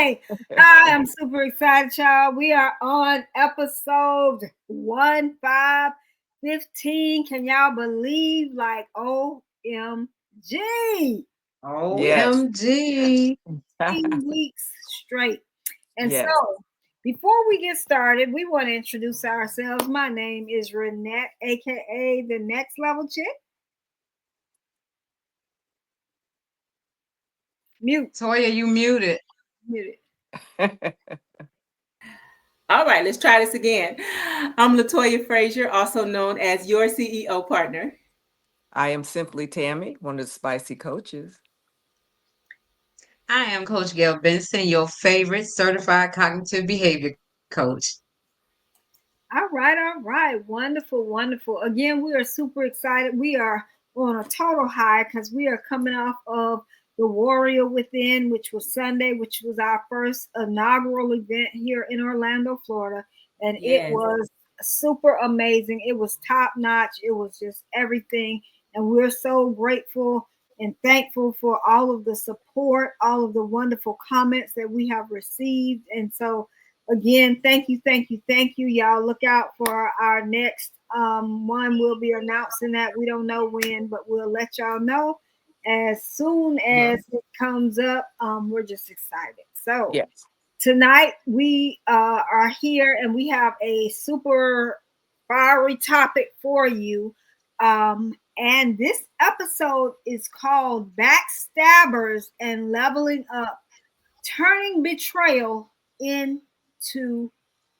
Hey, I am super excited, y'all. We are on episode 1515. Can y'all believe? Like, OMG. Yes. OMG. 15 weeks straight. And so, Yes. before we get started, we want to introduce ourselves. My name is Renette, aka the Next Level Chick. Mute. Toya, you muted. Muted. All right, let's try this again. I'm Latoya Frazier, also known as your CEO partner. I am simply Tammy, one of the spicy coaches. I am Coach Gail Benson, your favorite certified cognitive behavior coach. All right, all right. Wonderful, wonderful. Again, we are super excited. We are on a total high because we are coming off of the Warrior Within, which was Sunday, which was our first inaugural event here in Orlando, Florida. And it Yes. was super amazing. It was top notch. It was just everything. And we're so grateful and thankful for all of the support, all of the wonderful comments that we have received. And so, again, thank you, thank you, thank you. Y'all look out for our next one. We'll be announcing that. We don't know when, but we'll let y'all know as soon as it comes up. We're just excited. So Yes. tonight we are here and we have a super fiery topic for you. And this episode is called Backstabbers and Leveling Up, Turning Betrayal into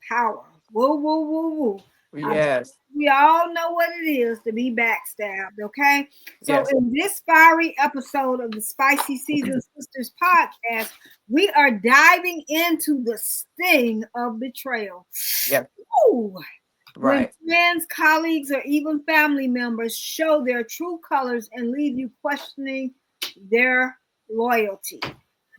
Power. Woo, woo, woo, woo. Yes. We all know what it is to be backstabbed, okay? So, Yes. in this fiery episode of the Spicy Season Sisters podcast, we are diving into the sting of betrayal. Yes. Ooh. Right. When friends, colleagues, or even family members show their true colors and leave you questioning their loyalty.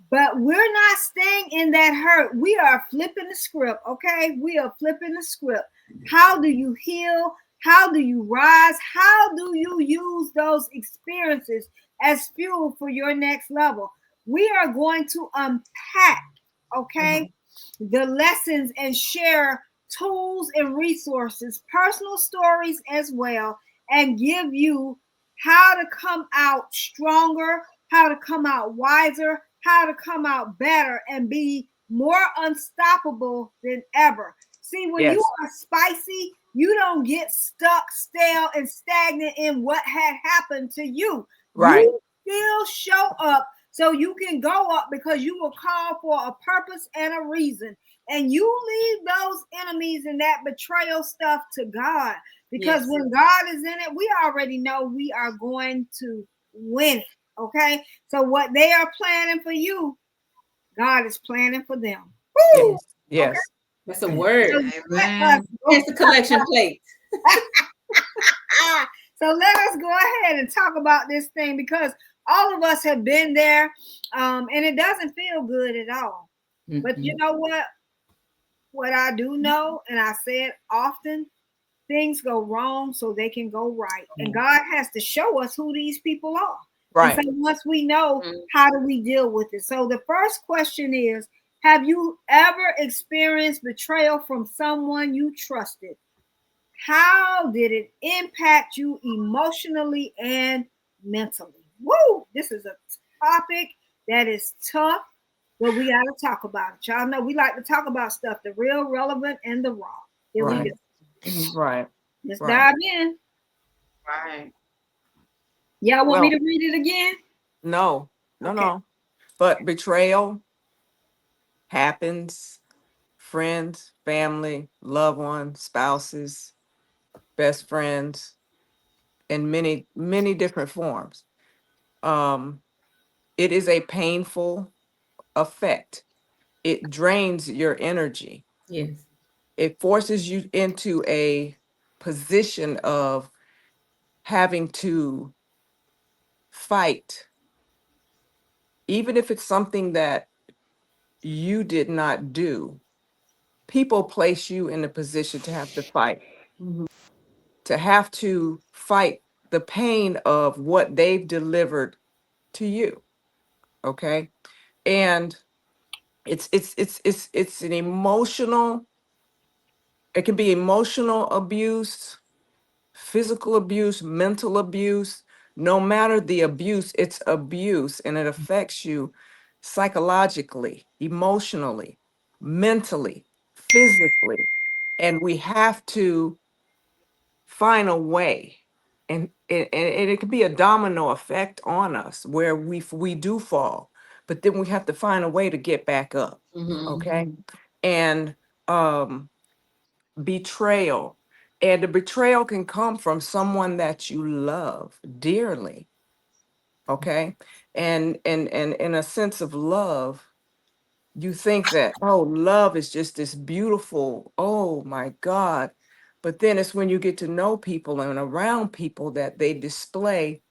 But we're not staying in that hurt. We are flipping the script, okay? We are flipping the script. How do you heal? How do you rise? How do you use those experiences as fuel for your next level? We are going to unpack, okay, the lessons and share tools and resources, personal stories as well, and give you how to come out stronger, how to come out wiser, how to come out better and be more unstoppable than ever. See, when you Yes. are spicy, you don't get stuck, stale, and stagnant in what had happened to you. Right. You still show up so you can go up because you were called for a purpose and a reason. And you leave those enemies and that betrayal stuff to God. Because Yes. when God is in it, we already know we are going to win it. Okay? So what they are planning for you, God is planning for them. Woo! Yes. Yes. That's a word. So let us Amen. That's the collection plate. so let us go ahead and talk about this thing because all of us have been there, and it doesn't feel good at all. But you know what? What I do know, and I say it often, things go wrong so they can go right. And God has to show us who these people are. Right. And so once we know, how do we deal with it? So the first question is, have you ever experienced betrayal from someone you trusted? How did it impact you emotionally and mentally? Woo! This is a topic that is tough, but we got to talk about it. Y'all know we like to talk about stuff, the real, relevant, and the raw. Here we Right. go. Right. Let's Right. dive in. Right. Y'all want me Well, to read it again? no. No, Okay. no. But betrayal happens. Friends, family, loved ones, spouses, best friends, in many, many different forms. Um, it is a painful effect. It drains your energy. Yes. It forces you into a position of having to fight, even if it's something that you did not do. People place you in a position to have to fight, to have to fight the pain of what they've delivered to you. Okay. And It's an emotional, it can be emotional abuse, physical abuse, mental abuse. No matter the abuse, it's abuse, and it affects you psychologically, emotionally, mentally, physically. And we have to find a way. And it can be a domino effect on us where we do fall, but then we have to find a way to get back up. Okay. And um betrayal. And the betrayal can come from someone that you love dearly. Okay. And in a sense of love, you think that, oh, love is just this beautiful, oh my God. But then it's when you get to know people and around people that they display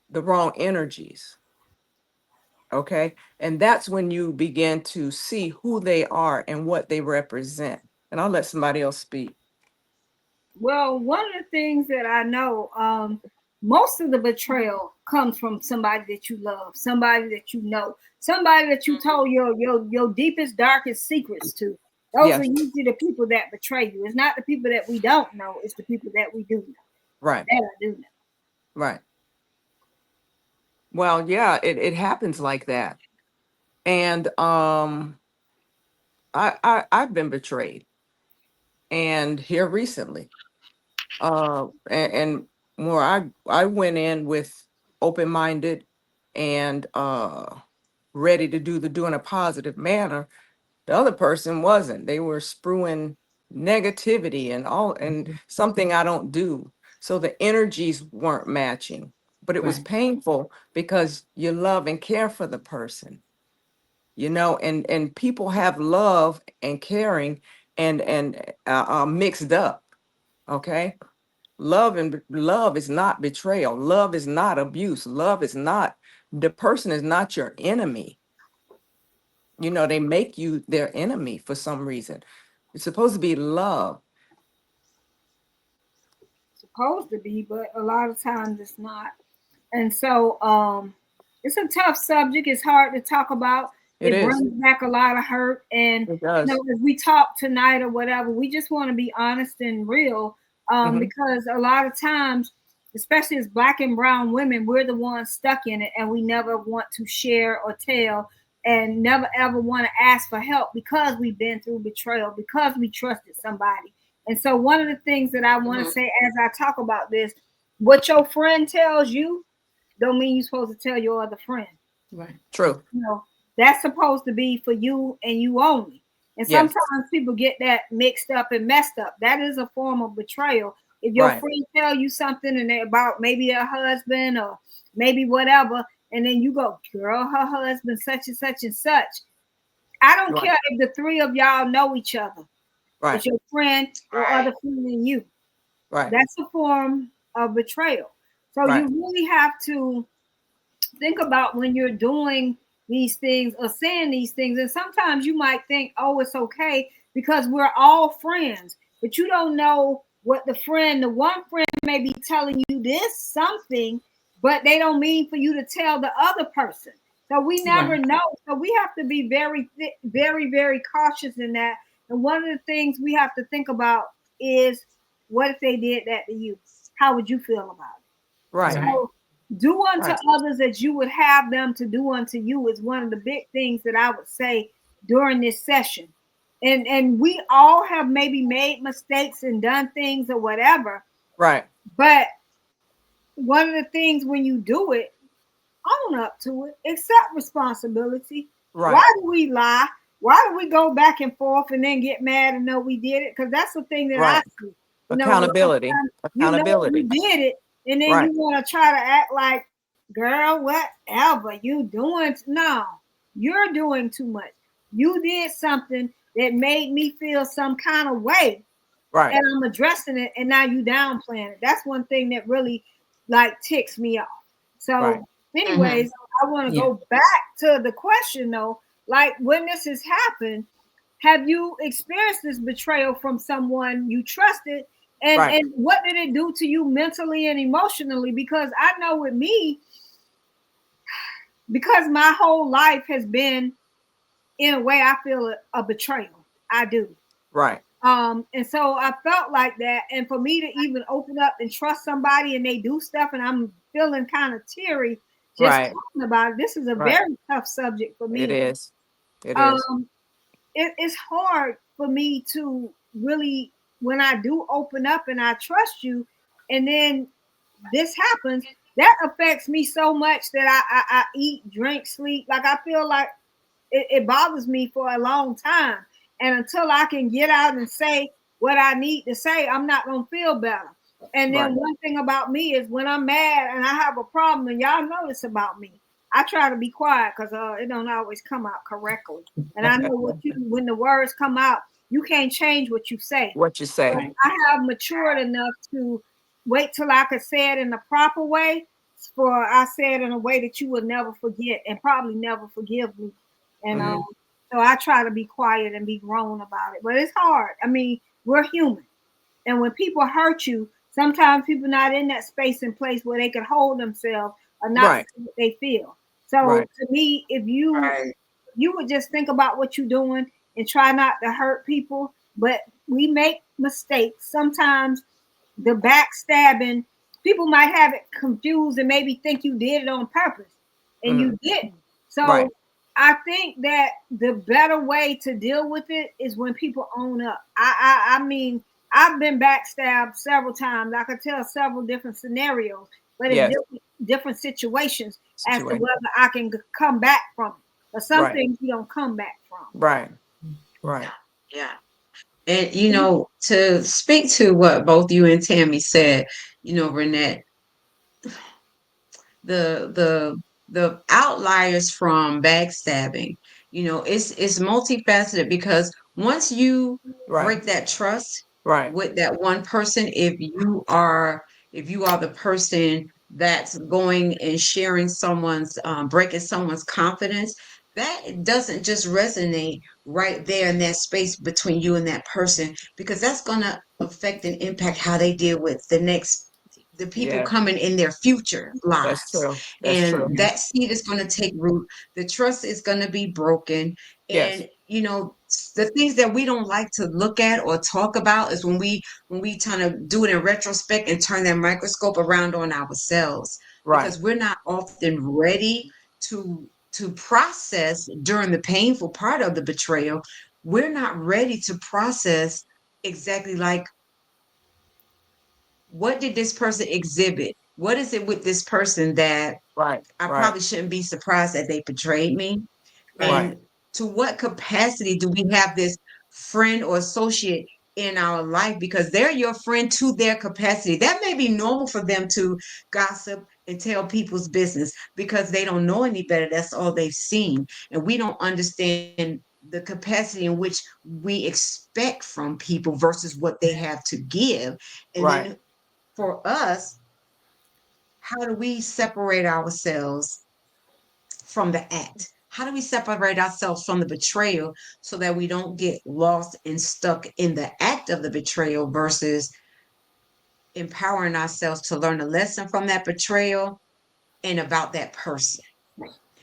the wrong energies. Okay. And that's when you begin to see who they are and what they represent. And I'll let somebody else speak. Well, one of the things that I know, most of the betrayal comes from somebody that you love, somebody that you know, somebody that you told your deepest, darkest secrets to. Those are Yes. usually the people that betray you. It's not the people that we don't know, it's the people that we do know. Right. That I do know. Right. Well, yeah, it happens like that. And I've been betrayed, and here recently. And more I went in with open-minded and ready to do in a positive manner. The other person wasn't. They were spewing negativity and all, and something I don't do. So the energies weren't matching, but it was Right. painful because you love and care for the person, and people have love and caring and mixed up. Okay. Love is not betrayal. Love is not abuse. Love is not, the person is not your enemy. They make you their enemy for some reason. It's supposed to be love. Supposed to be, but a lot of times it's not. And so it's a tough subject. It's hard to talk about. It It is. brings back a lot of hurt. And It does. as we talk tonight or whatever, we just want to be honest and real. Hmm. Because a lot of times, especially as black and brown women, we're the ones stuck in it and we never want to share or tell and never ever want to ask for help because we've been through betrayal, because we trusted somebody. And so one of the things that I want to say as I talk about this, what your friend tells you don't mean you're supposed to tell your other friend. Right. True. That's supposed to be for you and you only. And Yes. sometimes people get that mixed up and messed up. That is a form of betrayal. If your Right. friend tell you something and they about maybe their husband or maybe whatever, and then you go, girl, her husband such and such and such. I don't Right. care if the three of y'all know each other. Right. It's your friend or other friend than you. Right. That's a form of betrayal. So you Right. really have to think about when you're doing these things or saying these things. And sometimes you might think, oh, it's okay because we're all friends, but you don't know what the one friend may be telling you this something, but they don't mean for you to tell the other person. So we never Right. know. So we have to be very, very, very cautious in that. And one of the things we have to think about is what if they did that to you? How would you feel about it? Right. Right. So do unto Right. others as you would have them to do unto you is one of the big things that I would say during this session. And we all have maybe made mistakes and done things or whatever, Right. but one of the things when you do it, own up to it, accept responsibility. Why Right. do we lie? Why do we go back and forth and then get mad and know we did it? Because that's the thing that I Right. see. A lot of Accountability. times you know you Accountability. did it, and then Right. you want to try to act like, girl, whatever you doing. No, you're doing too much. You did something that made me feel some kind of way, Right. and I'm addressing it, and now you downplaying it. That's one thing that really like ticks me off. Right. So, anyways, I want to Yeah. go back to the question though. Like when this has happened, have you experienced this betrayal from someone you trusted? And Right. and what did it do to you mentally and emotionally? Because I know with me, because my whole life has been in a way, I feel a betrayal. I do. Right. And so I felt like that. And for me to even open up and trust somebody and they do stuff and I'm feeling kind of teary just Right. talking about it, this is a Right. very tough subject for It me. is. It is. Um, it's hard for me to really, when I do open up and I trust you, and then this happens, that affects me so much that I eat, drink, sleep. Like I feel like it bothers me for a long time. And until I can get out and say what I need to say, I'm not gonna feel better. And then Right. one thing about me is when I'm mad and I have a problem, and y'all know this about me, I try to be quiet because it don't always come out correctly. And I know what you when the words come out, you can't change what you say. What you But say. I have matured enough to wait till I could say it in the proper way. For I say it in a way that you would never forget and probably never forgive me. And Hmm. so I try to be quiet and be grown about it. But it's hard. I mean, we're human. And when people hurt you, sometimes people not in that space and place where they can hold themselves or not Right. say what they feel. So Right. to me, if you would just think about what you're doing and try not to hurt people, but we make mistakes. Sometimes the backstabbing, people might have it confused and maybe think you did it on purpose and Hmm. you didn't. Right. So I think that the better way to deal with it is when people own up. I mean, I've been backstabbed several times. I could tell several different scenarios, but it's Yes. different situations as to Situation. whether I can come back from it. But some Right. things you don't come back from. Right. Right. Yeah, yeah. And to speak to what both you and Tammy said, Renette, the the outliers from backstabbing, it's multifaceted because once you Right. break that trust Right. with that one person, if you are the person that's going and sharing someone's breaking someone's confidence, that doesn't just resonate right there in that space between you and that person, because that's going to affect and impact how they deal with the people Yeah. coming in their future That's lives. true. That's And true. that seed is going to take root. The trust is going to be broken. Yes. And, the things that we don't like to look at or talk about is when we kind of do it in retrospect and turn that microscope around on ourselves, Right. because we're not often ready to process during the painful part of the betrayal. We're not ready to process exactly like, what did this person exhibit? What is it with this person that Right. I Right. probably shouldn't be surprised that they betrayed me? Right. And to what capacity do we have this friend or associate in our life? Because they're your friend to their capacity. That may be normal for them to gossip and tell people's business because they don't know any better. That's all they've seen. And we don't understand the capacity in which we expect from people versus what they have to give. And Right. then for us, how do we separate ourselves from the act? How do we separate ourselves from the betrayal so that we don't get lost and stuck in the act of the betrayal versus empowering ourselves to learn a lesson from that betrayal and about that person?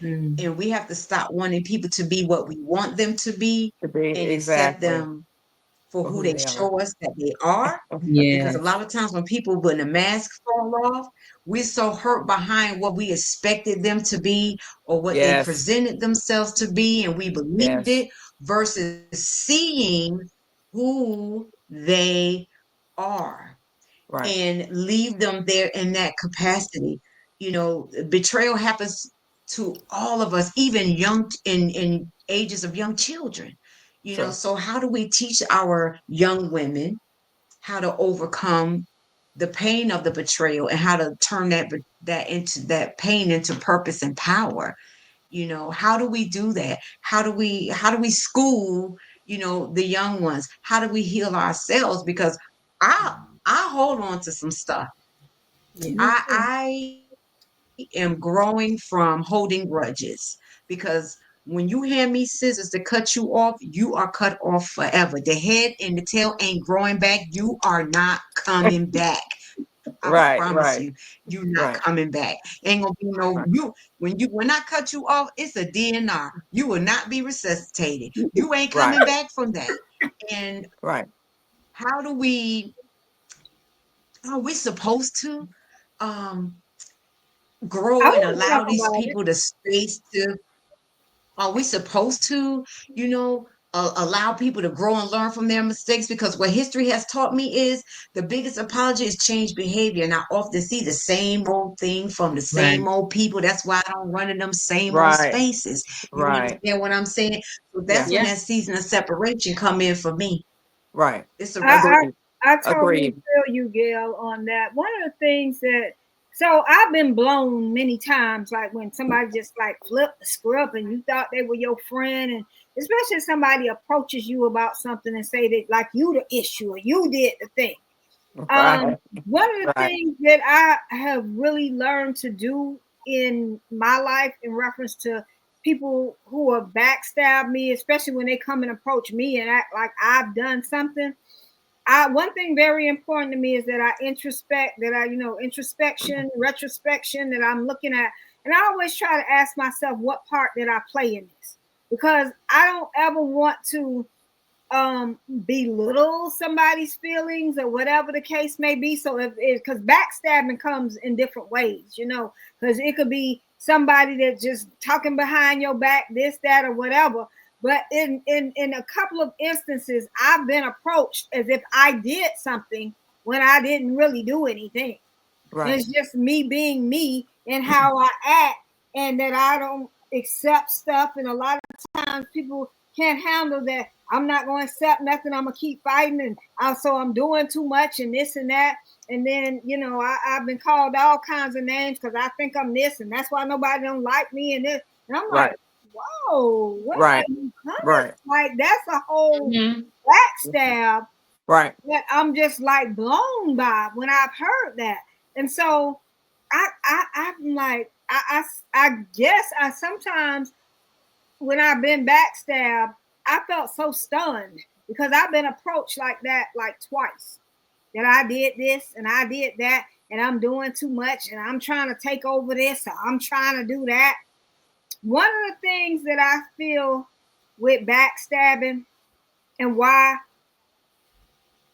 Mm. And we have to stop wanting people to be what we want them to be To be and accept exactly them for for who who they they are. show us that they are. Because a Yes. lot of times when the masks fall off, we're so hurt behind what we expected them to be or what they Yes. presented themselves to be, and we believed Yes. it versus seeing who they are Right. and leave them there in that capacity. Betrayal happens to all of us, even young in ages of young children. True. So how do we teach our young women how to overcome the pain of the betrayal and how to turn that pain into purpose and power? How do we do that? How do we school, the young ones? How do we heal ourselves? Because I hold on to some stuff. Yeah. Me too. I am growing from holding grudges, because when you hand me scissors to cut you off, you are cut off forever. The head and the tail ain't growing back. You are not coming back. I Right, promise right, you, you're not right, coming back. Ain't gonna be no right, you when I cut you off, it's a DNR. You will not be resuscitated. You ain't right, coming back from that. And right, how do we are we supposed to um I grow and want to allow talk these about it. people the space to are we supposed to, you know, allow people to grow and learn from their mistakes? Because what history has taught me is the biggest apology is change behavior. And I often see the same old thing from the Right. same old people. That's why I don't run in them same old right, spaces. You right. understand what I'm saying? So that's Yeah, when Yeah. that season of separation come in for me. right. It's a I, Agreed. I totally Agreed. feel you, Gail, on that. One of the things that, so I've been blown many times, like when somebody just like flipped the script and you thought they were your friend, and especially if somebody approaches you about something and say that like you the issue or you did the thing. Right, One of the right, things that I have really learned to do in my life in reference to people who have backstabbed me, especially when they come and approach me and act like I've done something. One thing very important to me is that I introspect, that I, introspection, retrospection, that I'm looking at. And I always try to ask myself, what part did I play in this? Because I don't ever want to belittle somebody's feelings or whatever the case may be. So if because backstabbing comes in different ways, because it could be somebody that just talking behind your back, this, that, or whatever. But in a couple of instances, I've been approached as if I did something when I didn't really do anything. right, It's just me being me and how I act, and that I don't accept stuff. And a lot of times people can't handle that. I'm not going to accept nothing. I'm going to keep fighting. And so I'm doing too much and this and that. And then, I've been called all kinds of names because I think I'm this. And that's why nobody don't like me and this. And I'm like, right, whoa, where are right, you coming? right, Like, that's a whole Mhm. backstab right, that I'm just like blown by when I've heard that. And so I'm like, I guess I sometimes when I've been backstabbed, I felt so stunned because I've been approached like that like twice. That I did this and I did that and I'm doing too much and I'm trying to take over this or I'm trying to do that. One of the things that I feel with backstabbing and why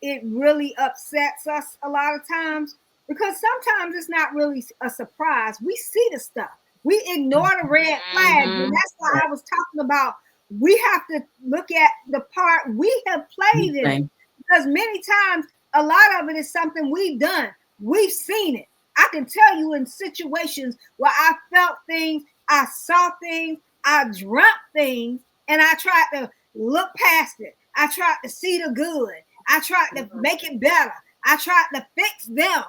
it really upsets us a lot of times, because sometimes it's not really a surprise. We see the stuff. We ignore the red flags. And Mhm. that's why Right. I was talking about we have to look at the part we have played in it. Right. Because many times a lot of it is something we've done. We've seen it. I can tell you in situations where I felt things, I saw things, I dreamt things, and I tried to look past it. I tried to see the good. I tried to make it better. I tried to fix them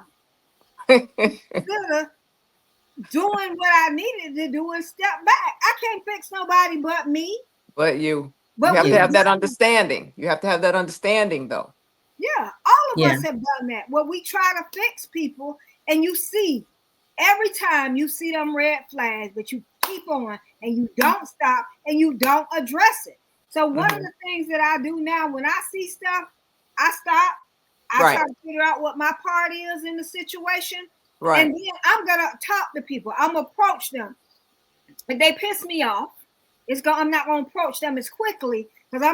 instead of doing what I needed to do and step back. I can't fix nobody but me. but you But have we, to You. have that understanding. You have to have that understanding, though. yeah, all of Yeah. us have done that. Where we try to fix people, and you see every time you see them red flags, but you keep on and you don't stop and you don't address it. So one of Hmm. the things that I do now when I see stuff, I stop. I try Right, to figure out what my part is in the situation, and right, then I'm gonna talk to people. I'm gonna approach them. If they piss me off, I'm not gonna approach them as quickly because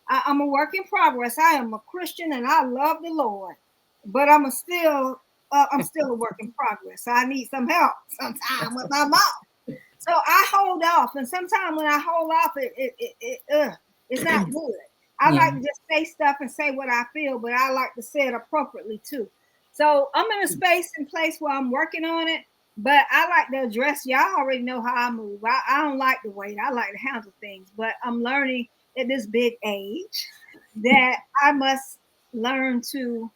I'm a work in progress. I am a Christian and I love the Lord, but I'm still a work in progress. So I need some help sometime with my mouth. So I hold off, and sometimes when I hold off, it's not good. I Yeah. like to just say stuff and say what I feel, but I like to say it appropriately too. So I'm in a space and place where I'm working on it, but I like to address. Y'all already know how I move. I don't like to wait. I like to handle things, but I'm learning at this big age that I must learn to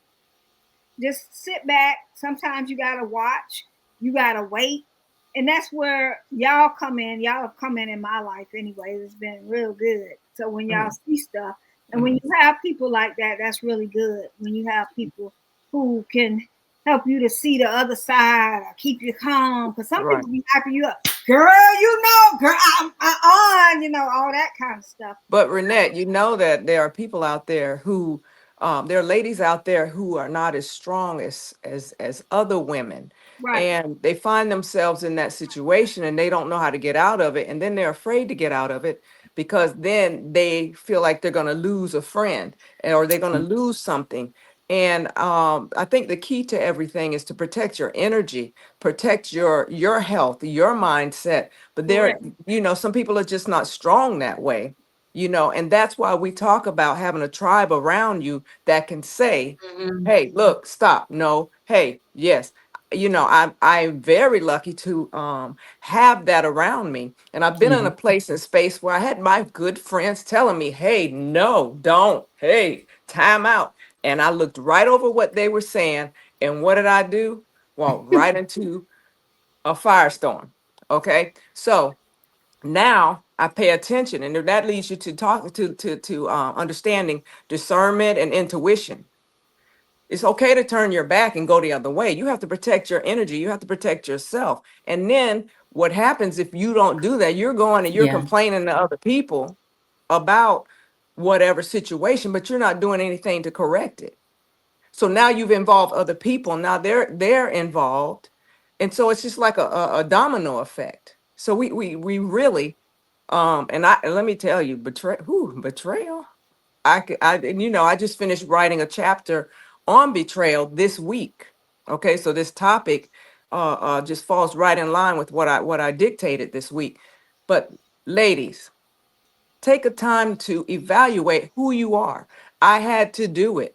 just sit back. Sometimes you gotta watch, you gotta wait. And that's where y'all come in. Y'all have come in my life anyway. It's been real good. So when y'all mm, see stuff, and when mm, you have people like that, that's really good. When you have people who can help you to see the other side or keep you calm. Because some right. people be hyping you up. Girl, I'm on, all that kind of stuff. But Renette, you know that there are people out there who There are ladies out there who are not as strong as other women, Right. and they find themselves in that situation and they don't know how to get out of it, and then they're afraid to get out of it because then they feel like they're going to lose a friend or they're going to lose something. And I think the key to everything is to protect your energy, protect your health, your mindset. But there, Correct. some people are just not strong that way, and that's why we talk about having a tribe around you that can say, Mhm. hey, look, stop, no, hey, yes. I'm very lucky to have that around me. And I've been in Yeah. a place and space where I had my good friends telling me, hey, no, don't, hey, time out. And I looked right over what they were saying. And what did I do? Walked right into a firestorm. Okay. So now I pay attention, and that leads you to talk to understanding discernment and intuition. It's okay to turn your back and go the other way. You have to protect your energy. You have to protect yourself. And then what happens if you don't do that? You're going and you're Yeah. complaining to other people about whatever situation, but you're not doing anything to correct it. So now you've involved other people. Now they're involved, and so it's just like a domino effect. So we really and let me tell you, betrayal. I just finished writing a chapter on betrayal this week. Okay, so this topic just falls right in line with what I dictated this week. But ladies, take a time to evaluate who you are. I had to do it.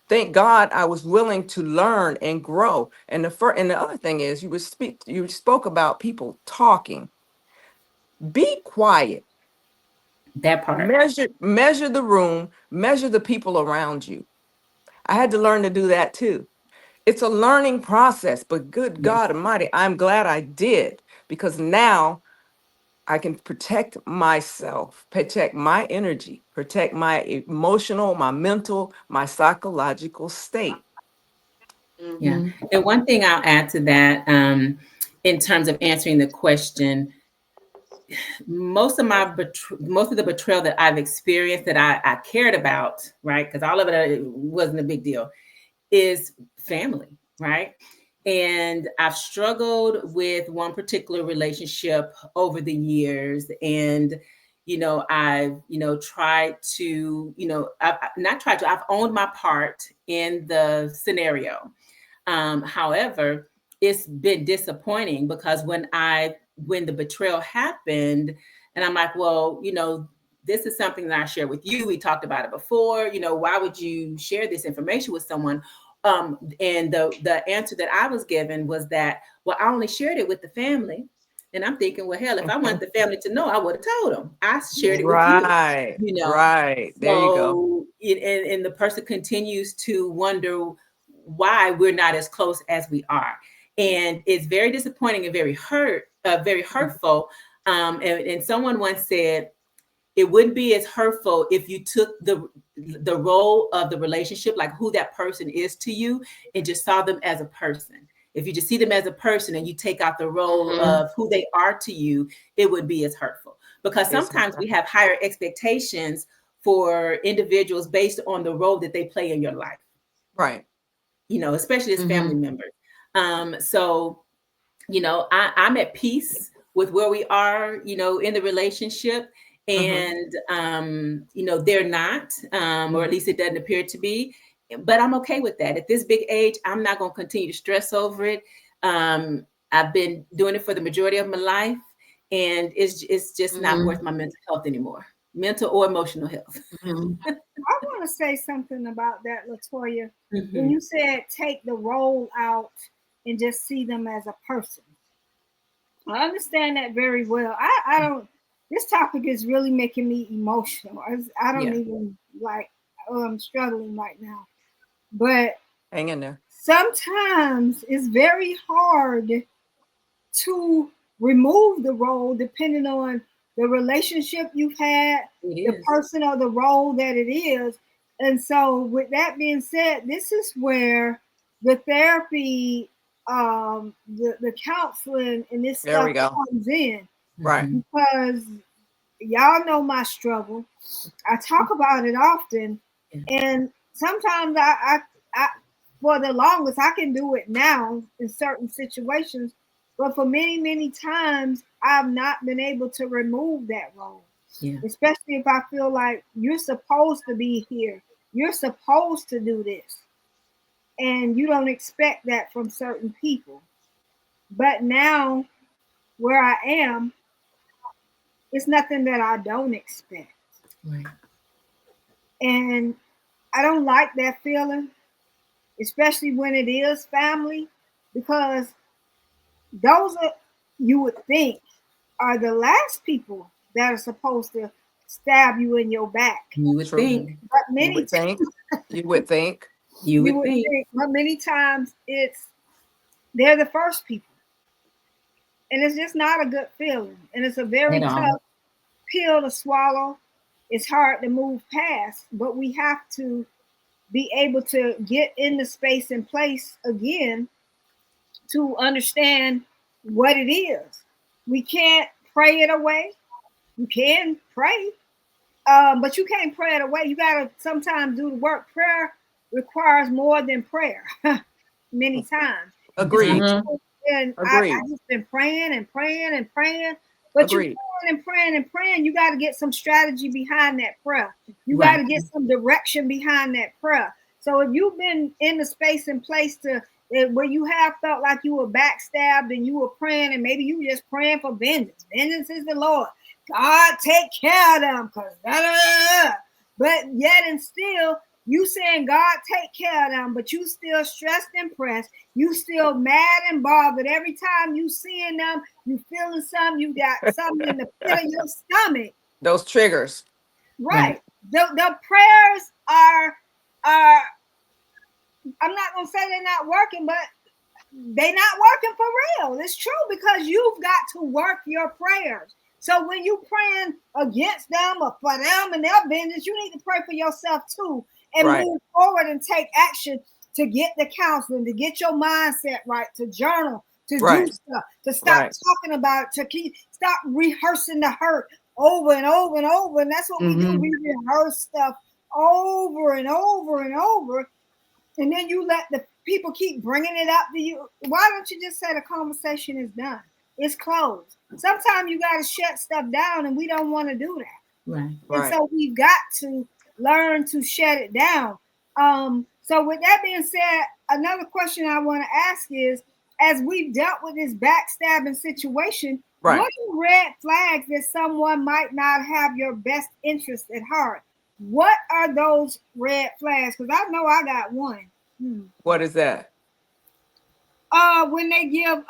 Thank God I was willing to learn and grow. And the other thing is you spoke about people talking. Be quiet. That part. Measure the room, measure the people around you. I had to learn to do that too. It's a learning process, but good Yes. God Almighty, I'm glad I did because now I can protect myself, protect my energy, protect my emotional, my mental, my psychological state. Yeah. Mhm. And one thing I'll add to that, in terms of answering the question, most of the betrayal that I've experienced that I cared about, right? Because all of it wasn't a big deal, is family, right? And I've struggled with one particular relationship over the years. And, I've, tried to, I've not tried to, I've owned my part in the scenario. However, it's been disappointing because when the betrayal happened, and I'm like, well, this is something that I shared with you. We talked about it before. Why would you share this information with someone? And the answer that I was given was that, well, I only shared it with the family. And I'm thinking, well, hell, if I wanted Mhm. the family to know, I would have told them. I shared it with you, Right, you know. right. There you go. So, and the person continues to wonder why we're not as close as we are, and it's very disappointing and very hurtful. And someone once said it wouldn't be as hurtful if you took the role of the relationship, like who that person is to you, and just saw them as a person. If you just see them as a person and you take out the role Mhm. of who they are to you, it would be as hurtful. Because It's sometimes we have higher expectations for individuals based on the role that they play in your life, right. especially as family Mhm. members. So I'm at peace with where we are, in the relationship. Hmm. And, they're not, or at Hmm. least it doesn't appear to be. But I'm okay with that. At this big age, I'm not going to continue to stress over it. I've been doing it for the majority of my life, and it's just not worth Mhm. my mental health anymore, mental or emotional health. Mhm. I want to say something about that, Latoya. When Hmm. you said take the role out and just see them as a person, I understand that very well. I don't. This topic is really making me emotional. I don't Yeah. even like. Oh, I'm struggling right now. But Hang in there. sometimes it's very hard to remove the role depending on the relationship you've had, It the is. person or the role that it is. And so, with that being said, this is where the therapy, the counseling, and this There we stuff go. comes in Right. Hmm. because y'all know my struggle. I talk about it often, Yeah. and sometimes I for the longest I can do it now in certain situations, but for many times I've not been able to remove that role. Yeah. Especially if I feel like you're supposed to be here, you're supposed to do this, and you don't expect that from certain people. But now where I am, it's nothing that I don't expect, Right. and I don't like that feeling, especially when it is family, because those are, you would think, are the last people that are supposed to stab you in your back. You would True. think. But You many would think. You would think. You you would would think. think, but many times they're the first people, and it's just not a good feeling, and it's a At very all. tough pill to swallow. It's hard to move past, but we have to be able to get in the space and place again to understand what it is. We can't pray it away. You can pray, but you can't pray it away. You gotta sometimes do the work. Prayer requires more than prayer. Many times, it's Agreed. Mhm. and I Agreed. just been praying and praying and praying. But you Agreed. praying and praying and praying, you got to get some strategy behind that prayer. You got Right. to get some direction behind that prayer. So if you've been in the space and place to where you have felt like you were backstabbed and you were praying, and maybe you just praying for vengeance. Vengeance is the Lord. God take care of them, cause da, da, da, da. But yet and still, you saying God take care of them, but you still stressed and pressed. You still mad and bothered every time you seeing them. You feeling something. You got something in the pit of your stomach. Those triggers. Right. Right. The prayers are. I'm not gonna say they're not working, but they not working for real. It's true because you've got to work your prayers. So when you praying against them or for them and their vengeance, you need to pray for yourself too and Right. move forward and take action to get the counseling, to get your mindset right, to journal, to do Right. stuff, to stop Right. talking about it, to keep stop rehearsing the hurt over and over and over. And that's what we do. Mhm. We rehearse stuff over and over and over, and then you let the people keep bringing it up to you. Why don't you just say the conversation is done? It's closed. Sometimes you got to shut stuff down, and we don't want to do that. Right. And Right. so we've got to learn to shut it down. So with that being said, another question I want to ask is, as we've dealt with this backstabbing situation, what Right. are red flags that someone might not have your best interest at heart? What are those red flags? Because I know I got one. What is that? When they give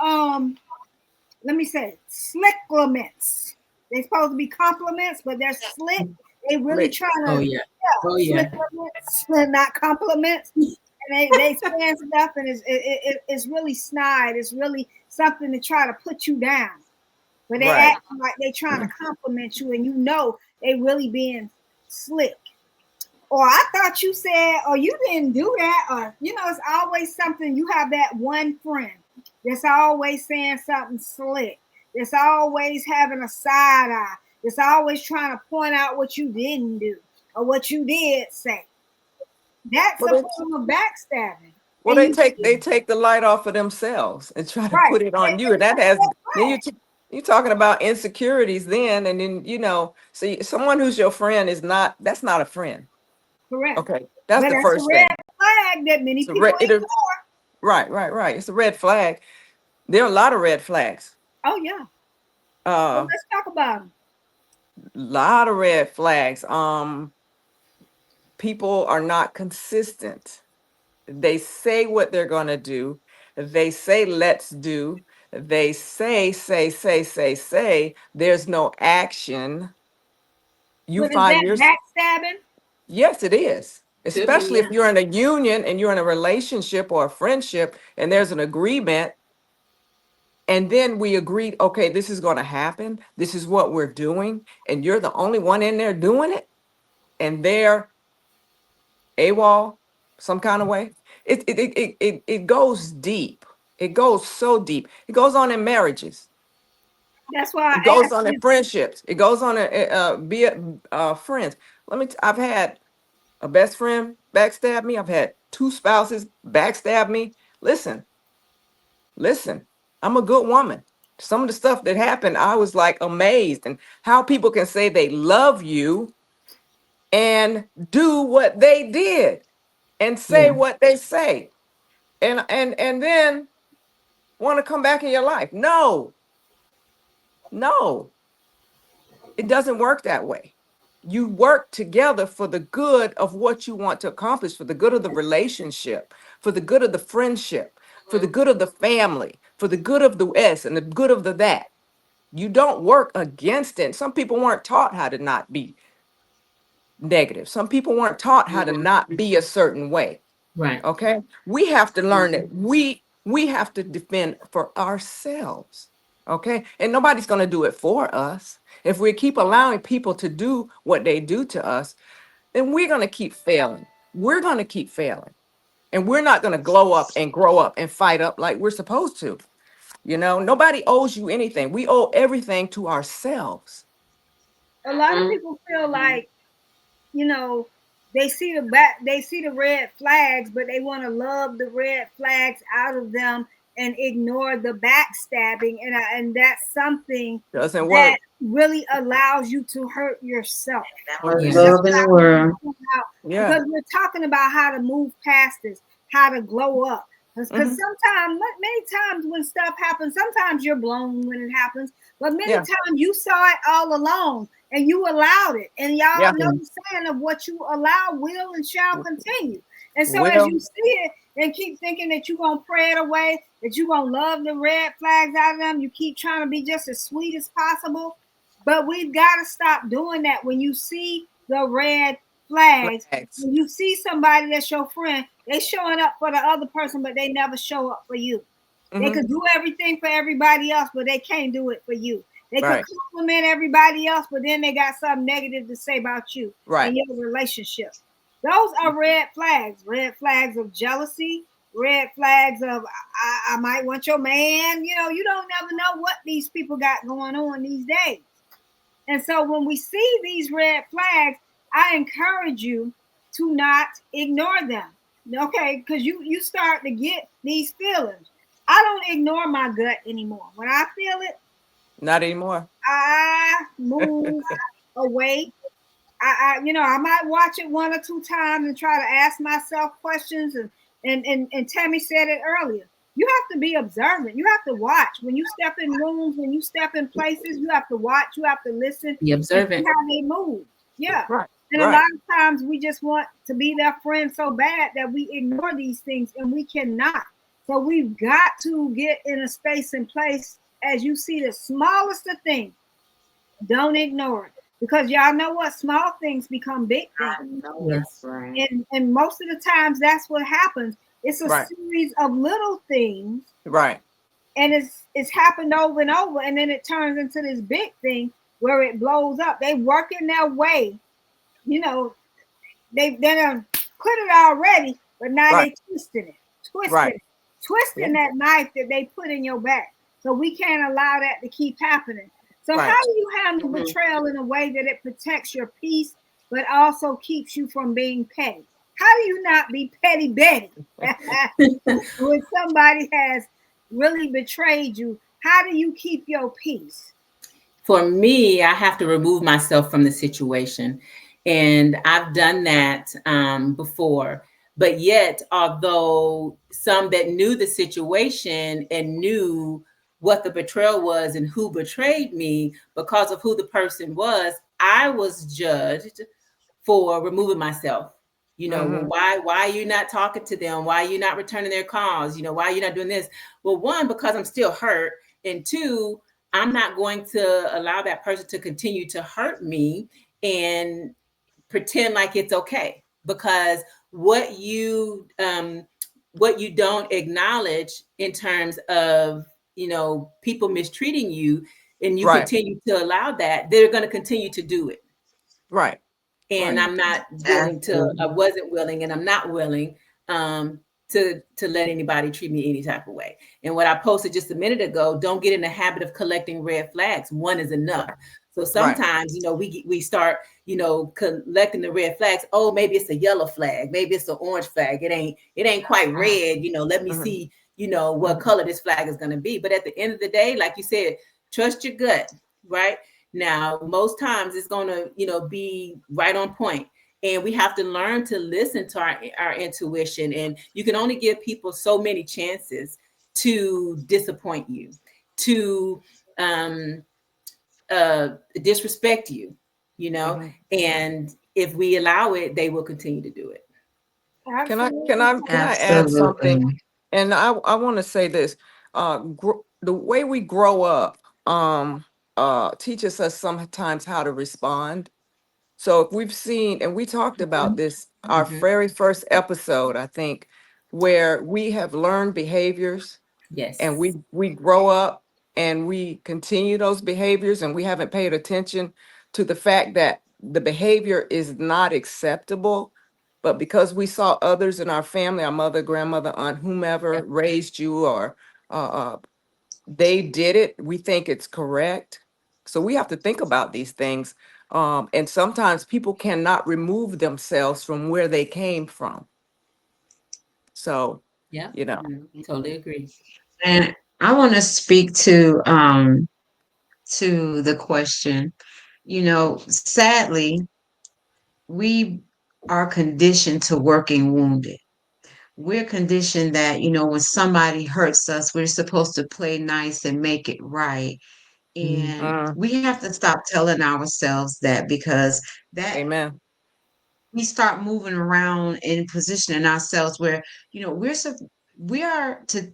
let me say slicklaments. They're supposed to be compliments, but they're slick. They really Lick. trying Oh to, yeah. Oh yeah, yeah. slicklaments, not compliments. And they saying stuff, and it's really snide. It's really something to try to put you down. But they Right. acting like they trying to compliment you, and you know they really being slick. Or I thought you said, or you didn't do that, or it's always something. You have that one friend that's always saying something slick, that's always having a side eye, that's always trying to point out what you didn't do or what you did say. That's Well, a they, form of backstabbing. well, And they you take see, they take the light off of themselves and try to right, put it on you, and that that's has a then flag. you talking about insecurities then, and then see someone who's your friend is not that's not a friend. Correct. Okay, that's But the that's a first red thing. flag that many It's a red. people ignore. Right. It's a red flag. There are a lot of red flags. Oh, yeah. Well, Uh, let's talk about them. lot of red flags. People are not consistent. They say what they're going to do. They say, let's do. They say. There's no action. You But is find that your, backstabbing? yes, it is. Could be, Especially if yeah. you're in a union and you're in a relationship or a friendship and there's an agreement. And then we agreed, okay, this is going to happen. This is what we're doing. And you're the only one in there doing it. And they're AWOL some kind of way. It goes deep. It goes so deep. It goes on in marriages. That's why It I goes asked on in you. friendships. It goes on in be it friends. I've had a best friend backstab me. I've had 2 spouses backstab me. Listen, I'm a good woman. Some of the stuff that happened, I was like amazed, and how people can say they love you and do what they did and say Yeah. what they say, and then want to come back in your life. No, no, it doesn't work that way. You work together for the good of what you want to accomplish, for the good of the relationship, for the good of the friendship, for the good of the family, for the good of the S and the good of the that. You don't work against it. Some people weren't taught how to not be negative. Some people weren't taught how to not be a certain way. Right. Okay, we have to learn that we have to defend for ourselves. Okay, and nobody's going to do it for us. If we keep allowing people to do what they do to us, then we're going to keep failing. We're going to keep failing, and we're not going to glow up and grow up and fight up like we're supposed to. Nobody owes you anything. We owe everything to ourselves. A lot of people feel like, you know, they see the red flags, but they want to love the red flags out of them and ignore the backstabbing, and that's something Doesn't that work. really allows you to hurt yourself. Much Yeah. love in the world. Yeah. Because we're talking about how to move past this, how to glow up. Because sometimes, many times when stuff happens, sometimes you're blown when it happens, but many Yeah. times you saw it all along and you allowed it. And y'all Yeah. know the saying of what you allow will and shall continue. And so as Will. you see it and keep thinking that you're going to pray it away, that you're going to love the red flags out of them, you keep trying to be just as sweet as possible. But we've got to stop doing that. When you see the red flags, Flags. when you see somebody that's your friend, they showing up for the other person, but they never show up for you. They could do everything for everybody else, but they can't do it for you. They could Right. compliment everybody else, but then they got something negative to say about you Right. and your relationship. Those are red flags of jealousy, red flags of I might want your man. You don't never know what these people got going on these days. And so when we see these red flags, I encourage you to not ignore them. Okay, because you start to get these feelings. I don't ignore my gut anymore. When I feel it, Not anymore. I move away. I might watch it 1 or 2 times and try to ask myself questions. And Tammy said it earlier. You have to be observant. You have to watch. When you step in rooms, when you step in places, you have to watch. You have to listen. Be observant. And see how they move. Yeah. Right. And a lot of times we just want to be their friend so bad that we ignore these things, and we cannot. So we've got to get in a space and place as you see the smallest of things. Don't ignore it. Because y'all know what? Small things become big things. Yes, right. And most of the times that's what happens. It's a series of little things. Right. And it's happened over and over. And then it turns into this big thing where it blows up. They working their way. They done put it already, but now they twisting it. Twisting that knife that they put in your back. So we can't allow that to keep happening. So how do you handle betrayal in a way that it protects your peace, but also keeps you from being petty? How do you not be petty Betty when somebody has really betrayed you? How do you keep your peace? For me, I have to remove myself from the situation. And I've done that before. But yet, although some that knew the situation and knew what the betrayal was and who betrayed me because of who the person was, I was judged for removing myself. Well, why are you not talking to them? Why are you not returning their calls? Why are you not doing this? Well, 1, because I'm still hurt. And 2, I'm not going to allow that person to continue to hurt me and pretend like it's okay. Because what you don't acknowledge in terms of people mistreating you, and you continue to allow that, they're going to continue to do it. Right. And I'm not willing to. I wasn't willing, and I'm not willing to let anybody treat me any type of way. And what I posted just a minute ago: don't get in the habit of collecting red flags. 1 is enough. So Right. sometimes, we start, collecting the red flags. Oh, maybe it's a yellow flag, maybe it's an orange flag. It ain't quite red. Let me Hmm. see, what Hmm. color this flag is going to be. But at the end of the day, like you said, trust your gut, right? Now, most times it's going to, be right on point. And we have to learn to listen to our intuition. And you can only give people so many chances to disappoint you, to um, uh, disrespect you, you know, Hmm. and if we allow it, they will continue to do it. Can I Absolutely. can I add Absolutely. something? And I want to say this. The way we grow up teaches us sometimes how to respond. So if we've seen, and we talked about Mhm, this our mhm. very first episode, I think, where we have learned behaviors and Yes. we grow up and we continue those behaviors and we haven't paid attention to the fact that the behavior is not acceptable, but because we saw others in our family, our mother, grandmother, aunt, whomever Yeah. raised you, or they did it, we think it's correct. So we have to think about these things, and sometimes people cannot remove themselves from where they came from. So Yeah. you know. Totally agree. And I want to speak to the question. Sadly, we are conditioned to working wounded. We're conditioned that, when somebody hurts us, we're supposed to play nice and make it right. And Mm, we have to stop telling ourselves that, because that amen. we start moving around and positioning ourselves where, we are to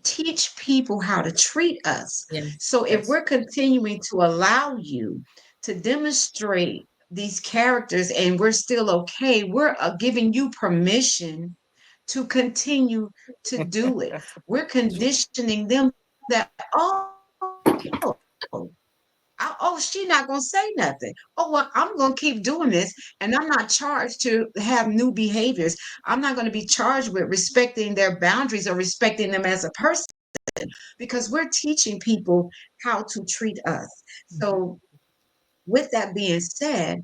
teach people how to treat us. Yes. So if Yes. we're continuing to allow you to demonstrate these characters and we're still okay, we're giving you permission to continue to do it. We're conditioning them that, oh, she not gonna say nothing. Oh, well, I'm gonna keep doing this, and I'm not charged to have new behaviors. I'm not gonna be charged with respecting their boundaries or respecting them as a person, because we're teaching people how to treat us. Mhm. So, with that being said,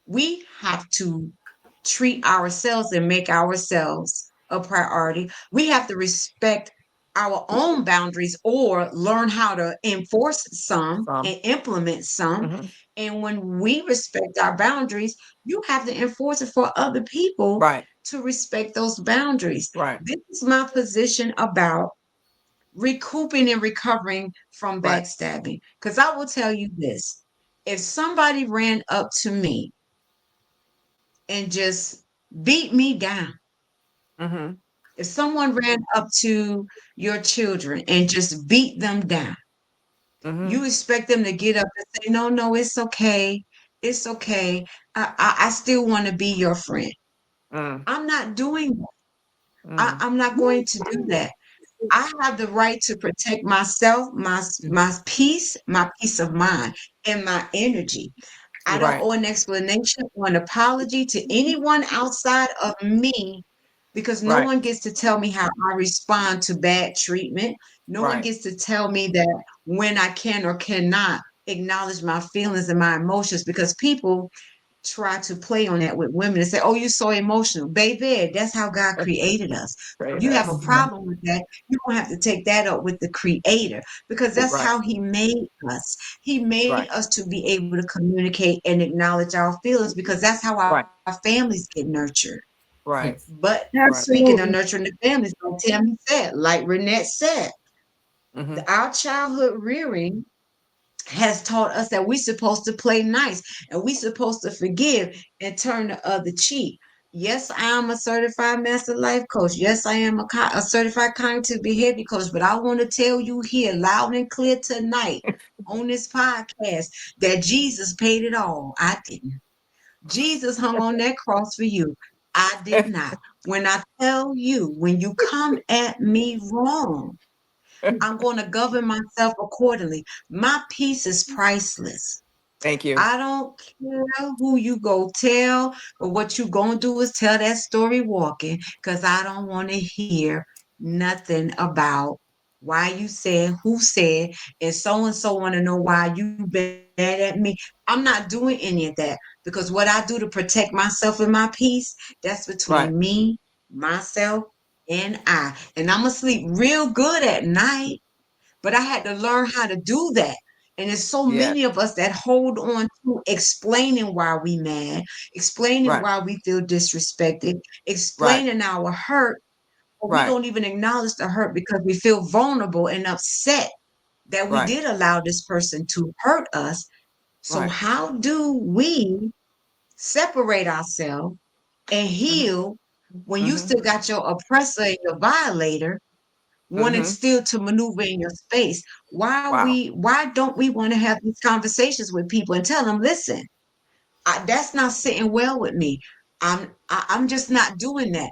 we have to treat ourselves and make ourselves a priority. We have to respect our own boundaries or learn how to enforce some Some. and implement some. Hmm. And when we respect our boundaries, you have to enforce it for other people Right. to respect those boundaries. Right. This is my position about recouping and recovering from Right. backstabbing. Because I will tell you this, if somebody ran up to me and just beat me down, Hmm. if someone ran up to your children and just beat them down, Hmm. you expect them to get up and say, no, no, it's okay. It's okay. I still want to be your friend. Mm. I'm not doing that. Mm. I'm not going to do that. I have the right to protect myself, my peace of mind, and my energy. I don't Right. owe an explanation or an apology to anyone outside of me, because no Right. one gets to tell me how I respond to bad treatment. No one Right. gets to tell me that when I can or cannot acknowledge my feelings and my emotions, because people try to play on that with women and say, oh, you're so emotional. Baby, that's how God created us. So if Right. you have a Mhm. problem with that, you don't have to take that up with the creator, because that's Right. how he made us. He made Right. us to be able to communicate and acknowledge our feelings, because that's how our Right. families get nurtured. Right. Yes. But Right. speaking of Absolutely. nurturing the families, like Tammy said, like Renette said, Hmm. our childhood rearing has taught us that we're supposed to play nice and we're supposed to forgive and turn the other cheek. Yes, I am a certified master life coach. Yes, I am a certified cognitive behavior coach. But I want to tell you here loud and clear tonight on this podcast that Jesus paid it all. I didn't. Jesus hung on that cross for you. I did not. When I tell you, when you come at me wrong, I'm going to govern myself accordingly. My peace is priceless. Thank you. I don't care who you go tell, but what you going to do is tell that story walking, because I don't want to hear nothing about why you said, who said, and so want to know why you better mad at me. I'm not doing any of that because what I do to protect myself and my peace, that's Right. between me, myself, and I. And I'm gonna sleep real good at night, but I had to learn how to do that. And there's so Yeah. many of us that hold on to explaining why we mad, explaining Right. why we feel disrespected, Right. explaining our hurt, but we Right. don't even acknowledge the hurt because we feel vulnerable and upset that we Right. did allow this person to hurt us. So Right. how do we separate ourselves and Mhm. heal when you Mhm. still got your oppressor and your violator wanting Mhm. still to maneuver in your space? Wow. Why don't we want to have these conversations with people and tell them, listen, that's not sitting well with me. I'm just not doing that.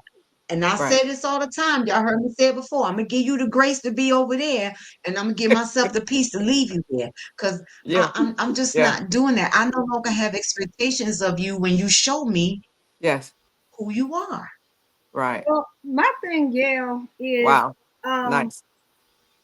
And I Right. say this all the time. Y'all heard me say it before. I'm gonna give you the grace to be over there, and I'm gonna give myself the peace to leave you there. Because Yeah. I'm just Yeah. not doing that. I no longer have expectations of you when you show me Yes. who you are. Right. Well, my thing, Gail, is Wow. um, Nice.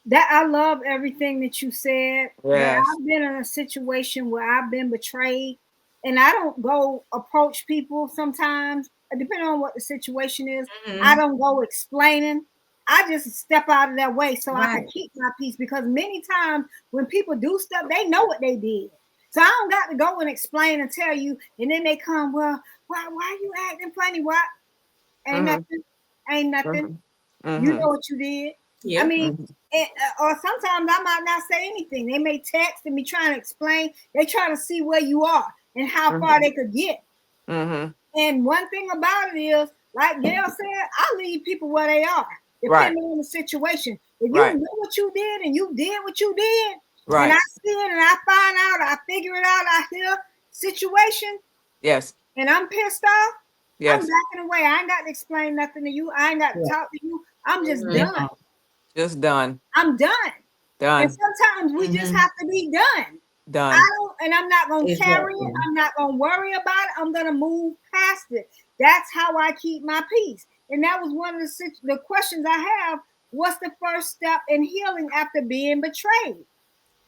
that I love everything that you said, but Yes. I've been in a situation where I've been betrayed, and I don't go approach people sometimes, depending on what the situation is. I Mhm. don't go explaining. I just step out of that way so I can Right. keep my peace because many times when people do stuff, they know what they did. So I don't got to go and explain and tell you, and then they come, well, why you acting funny? Why? Ain't Mhm. nothing. Ain't nothing. Mhm. You know Mhm. what you did. I Yep. mean, Mhm. or sometimes I might not say anything. They may text and be trying to explain. They trying to see where you are and how far Mhm. they could get. Mhm. And one thing about it is, like Gail said, I leave people where they are, Right. depending on the situation. If you Right. know what you did and you did what you did, and I Right. see it and I find out, I figure it out, I hear situation, Yes. and I'm pissed off, I'm Yes. backing away. I ain't got to explain nothing to you. I ain't got to Yeah. talk to you. I'm just Mhm. done. Yeah. Just done. I'm done. And Done. sometimes we just Mhm. have to be done. I Done. don't, and I'm not gonna carry it. Exactly. I'm not gonna worry about it. I'm gonna move past it. That's how I keep my peace. And that was one of the questions I have. What's the first step in healing after being betrayed?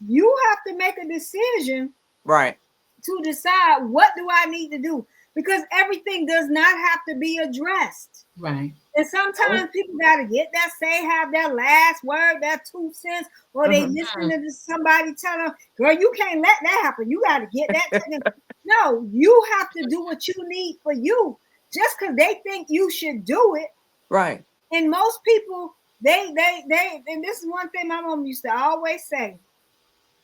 You have to make a decision Right. to decide what do I need to do because everything does not have to be addressed. Right. And Oh. sometimes people got to get that say, have their last word, their 2 cents, or they Mhm. listen to somebody tell them, girl, you can't let that happen. You got to get that taken. No, you have to do what you need for you. Just because they think you should do it. Right. And most people, and this is one thing my mom used to always say,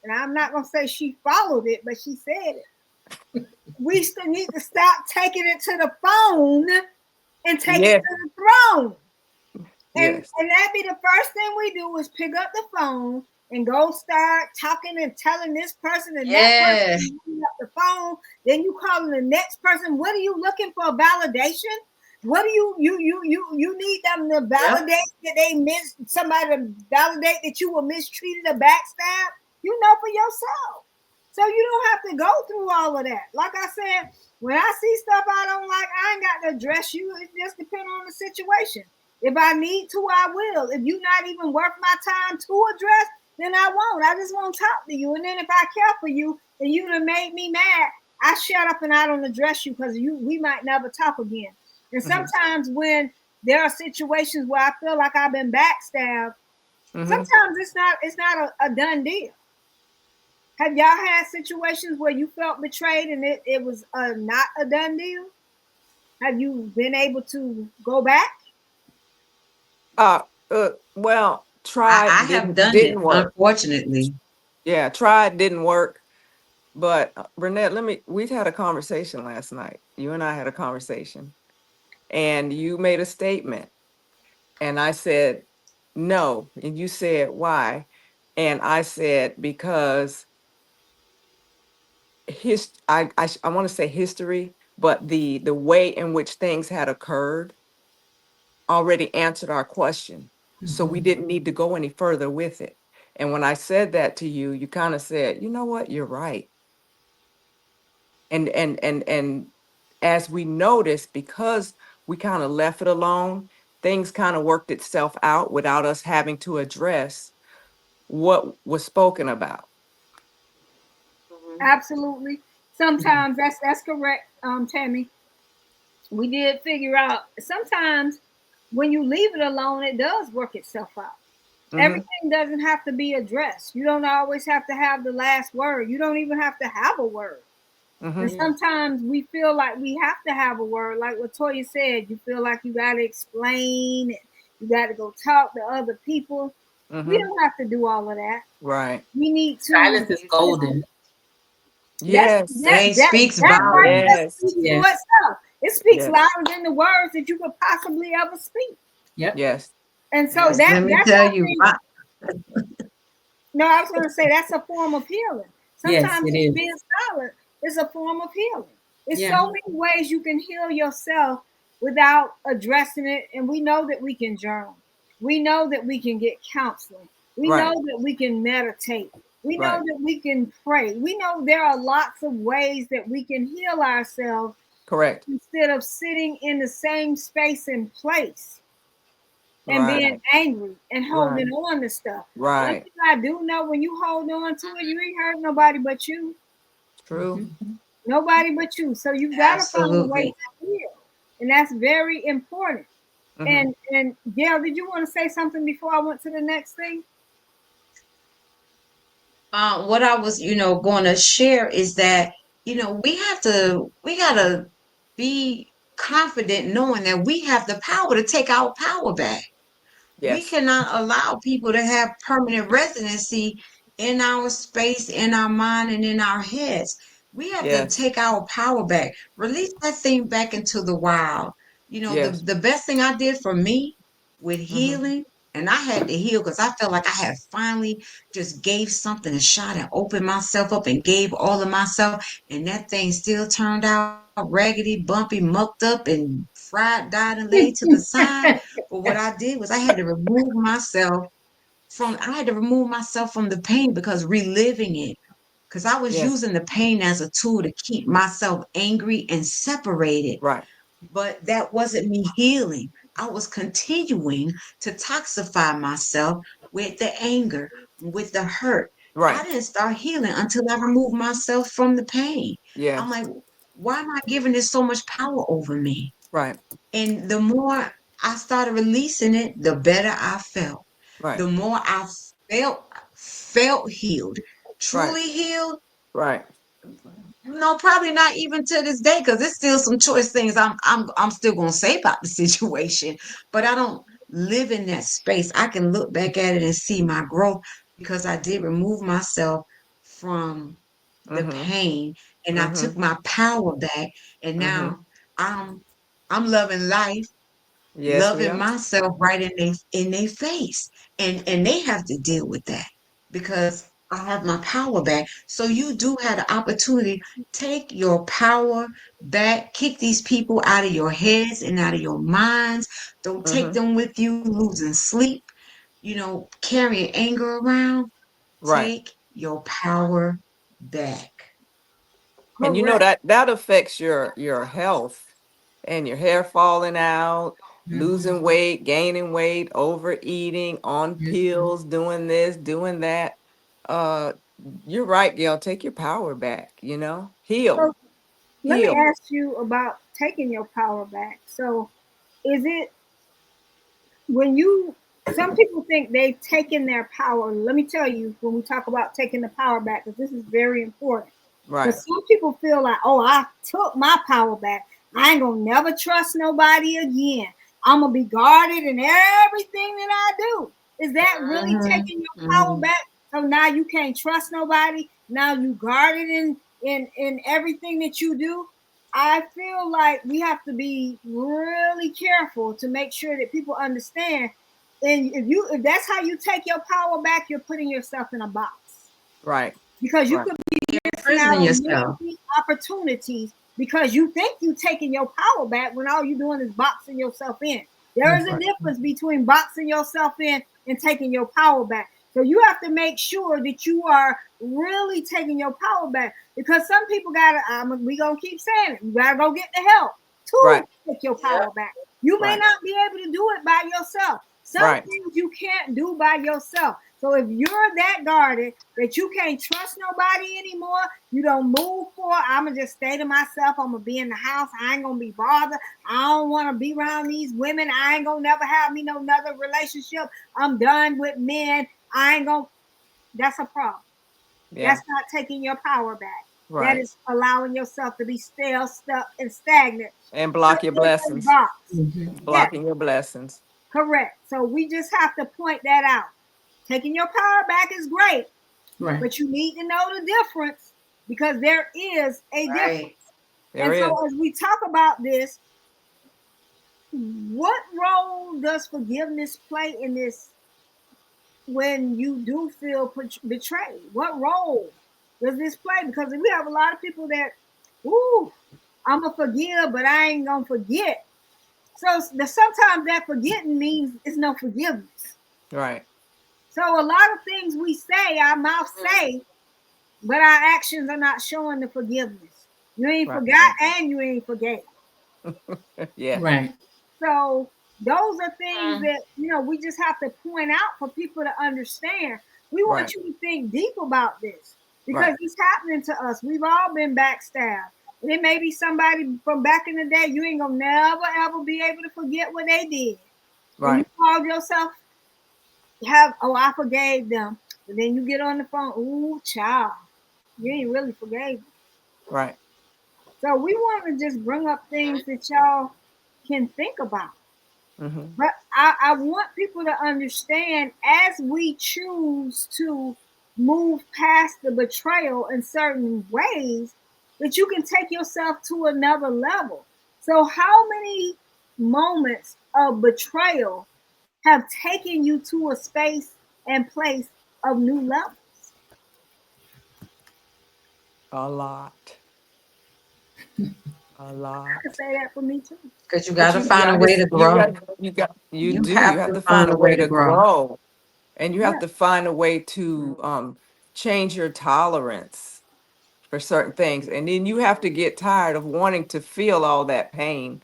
and I'm not going to say she followed it, but she said it. We still need to stop taking it to the phone and take it Yes. to the throne. And Yes. and that be the first thing we do is pick up the phone and go start talking and telling this person and that Yeah. person up the phone. Then you calling the next person. What are you looking for? Validation? What do you need them to Yep. validate that they miss somebody to validate that you were mistreated or backstab? You know for yourself. So you don't have to go through all of that. Like I said, when I see stuff I don't like, I ain't got to address you. It just depends on the situation. If I need to, I will. If you're not even worth my time to address, then I won't. I just won't talk to you. And then if I care for you and you done made me mad, I shut up and I don't address you because we might never talk again. And Mhm. sometimes when there are situations where I feel like I've been backstabbed, Mhm. sometimes it's not a done deal. Have y'all had situations where you felt betrayed and it was not a done deal? Have you been able to go back? Uh, well, I tried, have didn't done it, didn't work. unfortunately. Yeah, tried, didn't work. But Burnett, we had a conversation last night. You and I had a conversation, and you made a statement, and I said no, and you said why, and I said because I want to say history, but the way in which things had occurred already answered our question. So we Mhm. didn't need to go any further with it. And when I said that to you, you kind of said, you know what, you're right. And as we noticed, because we kind of left it alone, things kind of worked itself out without us having to address what was spoken about. Absolutely. Sometimes that's correct, Tammy. We did figure out sometimes when you leave it alone, it does work itself out. Mm-hmm. Everything doesn't have to be addressed. You don't always have to have the last word. You don't even have to have a word. Mm-hmm. And sometimes we feel like we have to have a word. Like what Toya said, you feel like you got to explain it. You got to go talk to other people. We Mm-hmm. don't have to do all of that. Right. We need to. Silence is golden. That's Yes. that It that speaks that right volumes. there Yes. speaks for Yes. itself. It speaks Yes. louder than the words that you could possibly ever speak. Yep. Yes. And so Yes, let me that's tell I you, think. No, I was going to say that's a form of healing. Yes, Sometimes it just is. being silent is a form of healing. There's Yeah. so many ways you can heal yourself without addressing it. And we know that we can journal. We know that we can get counseling. We know Right. that we can meditate. We know Right. that we can pray. We know there are lots of ways that we can heal ourselves Correct. instead of sitting in the same space and place and being Right. angry and Right. holding on to stuff. One Right. thing I do know, when you hold on to it, you ain't hurt nobody but you. True. Mhm. Nobody but you. So you got to find a way absolutely. to heal. And that's very important. Mm-hmm. And Gail, did you want to say something before I went to the next thing? What I was, going to share is that, we gotta be confident knowing that we have the power to take our power back. We Yes. cannot allow people to have permanent residency in our space, in our mind, and in our heads. We have to Yes. take our power back, release that thing back into the wild. The, Yes. the best thing I did for me with Mm-hmm. healing, and I had to heal because I felt like I had finally just gave something a shot and opened myself up and gave all of myself. And that thing still turned out raggedy, bumpy, mucked up, and fried, died, and laid to the side. But what I did was I had to remove myself from the pain because reliving it, because I was Yes. using the pain as a tool to keep myself angry and separated. Right. But that wasn't me healing. I was continuing to toxify myself with the anger, with the hurt. I Right. didn't start healing until I removed myself from the pain. I'm Yes. like, why am I giving this so much power over me? Right. And the more I started releasing it, the better I felt. Right. The more I felt healed, Right. truly healed. Right. No, probably not even to this day, because there's still some choice things I'm still gonna say about the situation, but I don't live in that space. I can look back at it and see my growth because I did remove myself from the Mm-hmm. pain and I Mm-hmm. took my power back, and Mm-hmm. now I'm I'm loving life, Yes, we loving are. myself right in their face, and they have to deal with that because I have my power back. So you do have the opportunity. Take your power back. Kick these people out of your heads and out of your minds. Don't take Mm-hmm. them with you losing sleep, carrying anger around. Right. Take your power back. And Correct. that affects your health and your hair falling out, losing Mhm. weight, gaining weight, overeating, on Mhm. pills, doing this, doing that. Uh you're right, Gail. Take your power back, Heal. So let me Heal. ask you about taking your power back. So is it when you some people think they've taken their power. Let me tell you, when we talk about taking the power back, because this is very important. Right. Because some people feel like, oh, I took my power back. I ain't gonna never trust nobody again. I'm gonna be guarded in everything that I do. Is that really Hmm. taking your power Hmm. back? So now you can't trust nobody. Now you guarded in everything that you do. I feel like we have to be really careful to make sure that people understand. And if that's how you take your power back, you're putting yourself in a box Right. because you Right. could missing out Imprison on yourself. many opportunities because you think you taking your power back when all you're doing is boxing yourself in. There is That's a right. difference between boxing yourself in and taking your power back. So you have to make sure that you are really taking your power back because some people gotta. We gonna keep saying it. You gotta go get the help to Right. take your Yep. power back. You may Right. not be able to do it by yourself. Some things you can't do by yourself. So if you're that guarded that you can't trust nobody anymore, you don't move forward. I'm going to just stay to myself. I'm going to be in the house. I ain't going to be bothered. I don't want to be around these women. I ain't going to never have me no another relationship. I'm done with men. I ain't going to. That's a problem. Yeah. That's not taking your power back. Right. That is allowing yourself to be still, stuck, and stagnant. And block your blessings. Blocking your blessings. Correct. So we just have to point that out. Taking your power back is great, right? But you need to know the difference because there is a difference. So as we talk about this, what role does forgiveness play in this when you do feel betrayed? What role does this play? Because we have a lot of people that, I'm going to forgive, but I ain't going to forget. So sometimes that forgetting means it's no forgiveness. Right. So a lot of things we say, our mouth say, but our actions are not showing the forgiveness. You ain't forgot and you ain't forgave. Yeah. Right. So those are things that, we just have to point out for people to understand. We want you to think deep about this because it's happening to us. We've all been backstabbed. And it may be somebody from back in the day. You ain't gonna never ever be able to forget what they did. Right. And you called yourself I forgave them. But then you get on the phone, ooh, child, you ain't really forgave them. Right. So we want to just bring up things that y'all can think about. Mm-hmm. But I want people to understand as we choose to move past the betrayal in certain ways, that you can take yourself to another level. So how many moments of betrayal have taken you to a space and place of new levels? A lot. A lot. I can say that for me too. Because you got to find a way to grow. You have to find a way to grow. And you have to find a way to change your tolerance for certain things. And then you have to get tired of wanting to feel all that pain.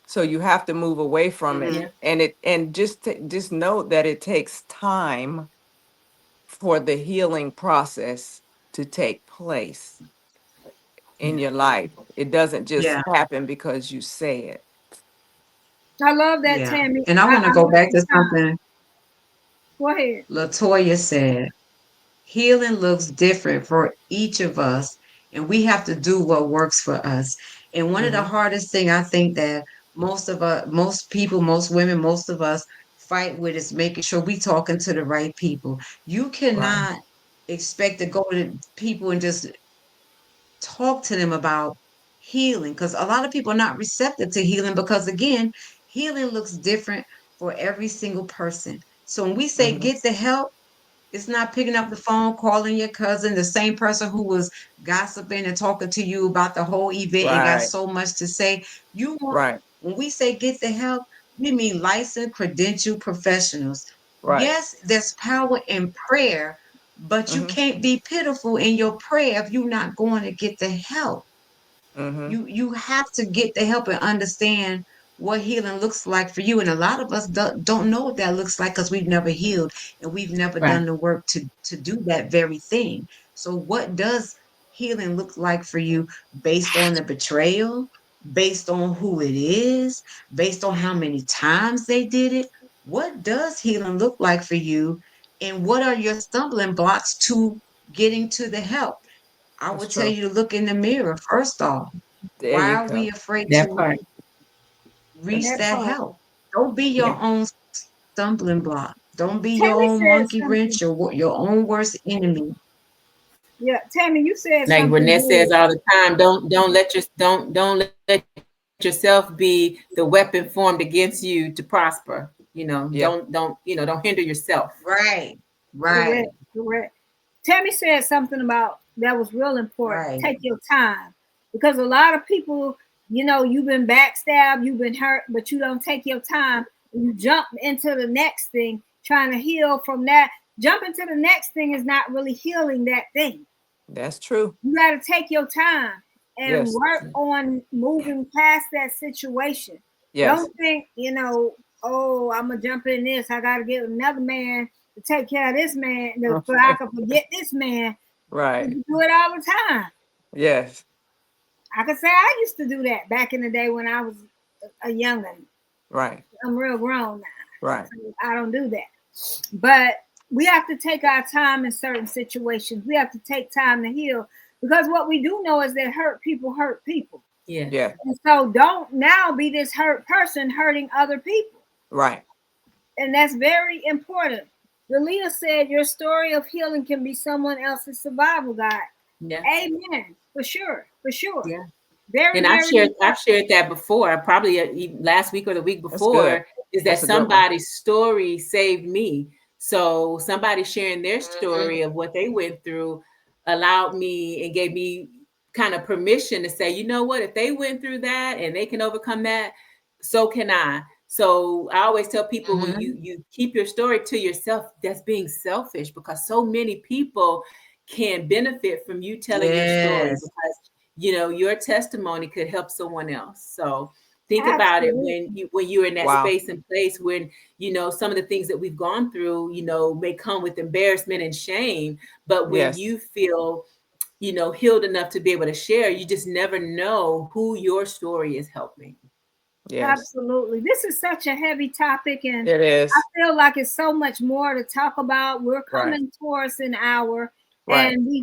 So you have to move away from it. And just note that it takes time for the healing process to take place in your life. It doesn't just happen because you say it. I love that, Tammy. And I want to go back to something Go ahead. Latoya said. Healing looks different for each of us, and we have to do what works for us. And one of the hardest thing I think that most people, most women, most of us fight with is making sure we talking to the right people. You cannot expect to go to people and just talk to them about healing because a lot of people are not receptive to healing because again, healing looks different for every single person. So when we say get the help, it's not picking up the phone, calling your cousin, the same person who was gossiping and talking to you about the whole event and got so much to say. You want, when we say get the help, we mean licensed, credentialed professionals. Yes, there's power in prayer, but you can't be pitiful in your prayer if you're not going to get the help. You have to get the help and understand what healing looks like for you. And a lot of us don't know what that looks like because we've never healed and we've never done the work to do that very thing. So what does healing look like for you based on the betrayal, based on who it is, based on how many times they did it? What does healing look like for you? And what are your stumbling blocks to getting to the help? I would tell you to look in the mirror first off. Why are we afraid to reach that help? Don't be your own stumbling block. Don't be your own monkey wrench or your own worst enemy. Yeah, Tammy, you said like something. Renee says all the time, don't let yourself be the weapon formed against you to prosper. Don't hinder yourself. Right. Correct. Tammy said something about that was real important. Take your time. Because a lot of people, you've been backstabbed, you've been hurt, but you don't take your time. You jump into the next thing, trying to heal from that. Jumping to the next thing is not really healing that thing. That's true. You got to take your time and work on moving past that situation. Don't think, oh, I'm gonna jump in this. I gotta get another man to take care of this man, so I can forget this man. Right. You do it all the time. Yes. I can say I used to do that back in the day when I was a youngin'. Right. I'm real grown now. Right. So I don't do that. But we have to take our time in certain situations. We have to take time to heal because what we do know is that hurt people hurt people. Yeah. Yeah. And so don't now be this hurt person hurting other people. Right. And that's very important. Delia said your story of healing can be someone else's survival guide. Yeah. Amen. For sure. For sure. Yeah. Very, And very I've shared that before, probably last week or the week That's good. before, is that That's a good one. somebody's story saved me. So somebody sharing their story of what they went through allowed me and gave me kind of permission to say, you know what, if they went through that and they can overcome that, so can I. So I always tell people when you keep your story to yourself, that's being selfish because so many people can benefit from you telling your story Yes. because your testimony could help someone else. So think about it Absolutely. when you're in that Wow. space and place when some of the things that we've gone through may come with embarrassment and shame, but when Yes. you feel healed enough to be able to share, you just never know who your story is helping. Yes. Absolutely. This is such a heavy topic, and It is. I feel like it's so much more to talk about. We're Right. coming towards an hour, Right. and we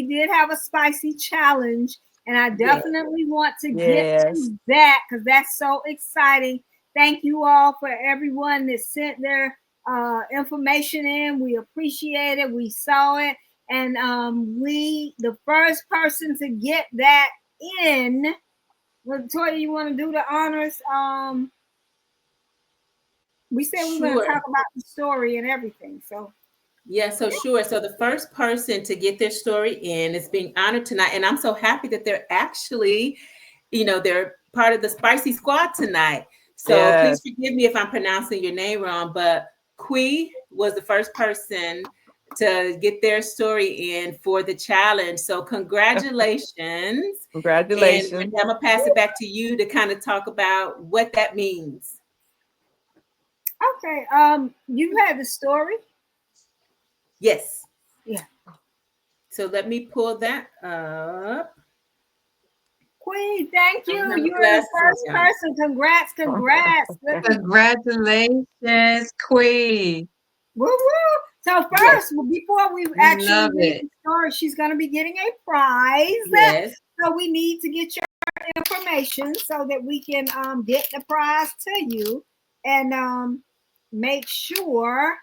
did have a spicy challenge, and I definitely want to get Yes. to that because that's so exciting. Thank you all for everyone that sent their information in. We appreciate it. We saw it, and the first person to get that in. Well, Toya, you want to do the honors? We said we were going to Sure. talk about the story and everything. So Yeah, so sure. So the first person to get their story in is being honored tonight. And I'm so happy that they're actually, they're part of the Spicy Squad tonight. So please Yes. forgive me if I'm pronouncing your name wrong, but Kui was the first person to get their story in for the challenge. So congratulations. And Congratulations. I'm going to pass it back to you to kind of talk about what that means. okay, you had the story. Yes. Yeah. So let me pull that up. Queen, thank you. I don't have You're the glasses first on, y'all. person. Congrats. Congratulations, Queen. Woo woo. So Yes. first, before we We actually love read it. the story, she's going to be getting a prize. Yes. So we need to get your information so that we can get the prize to you and make sure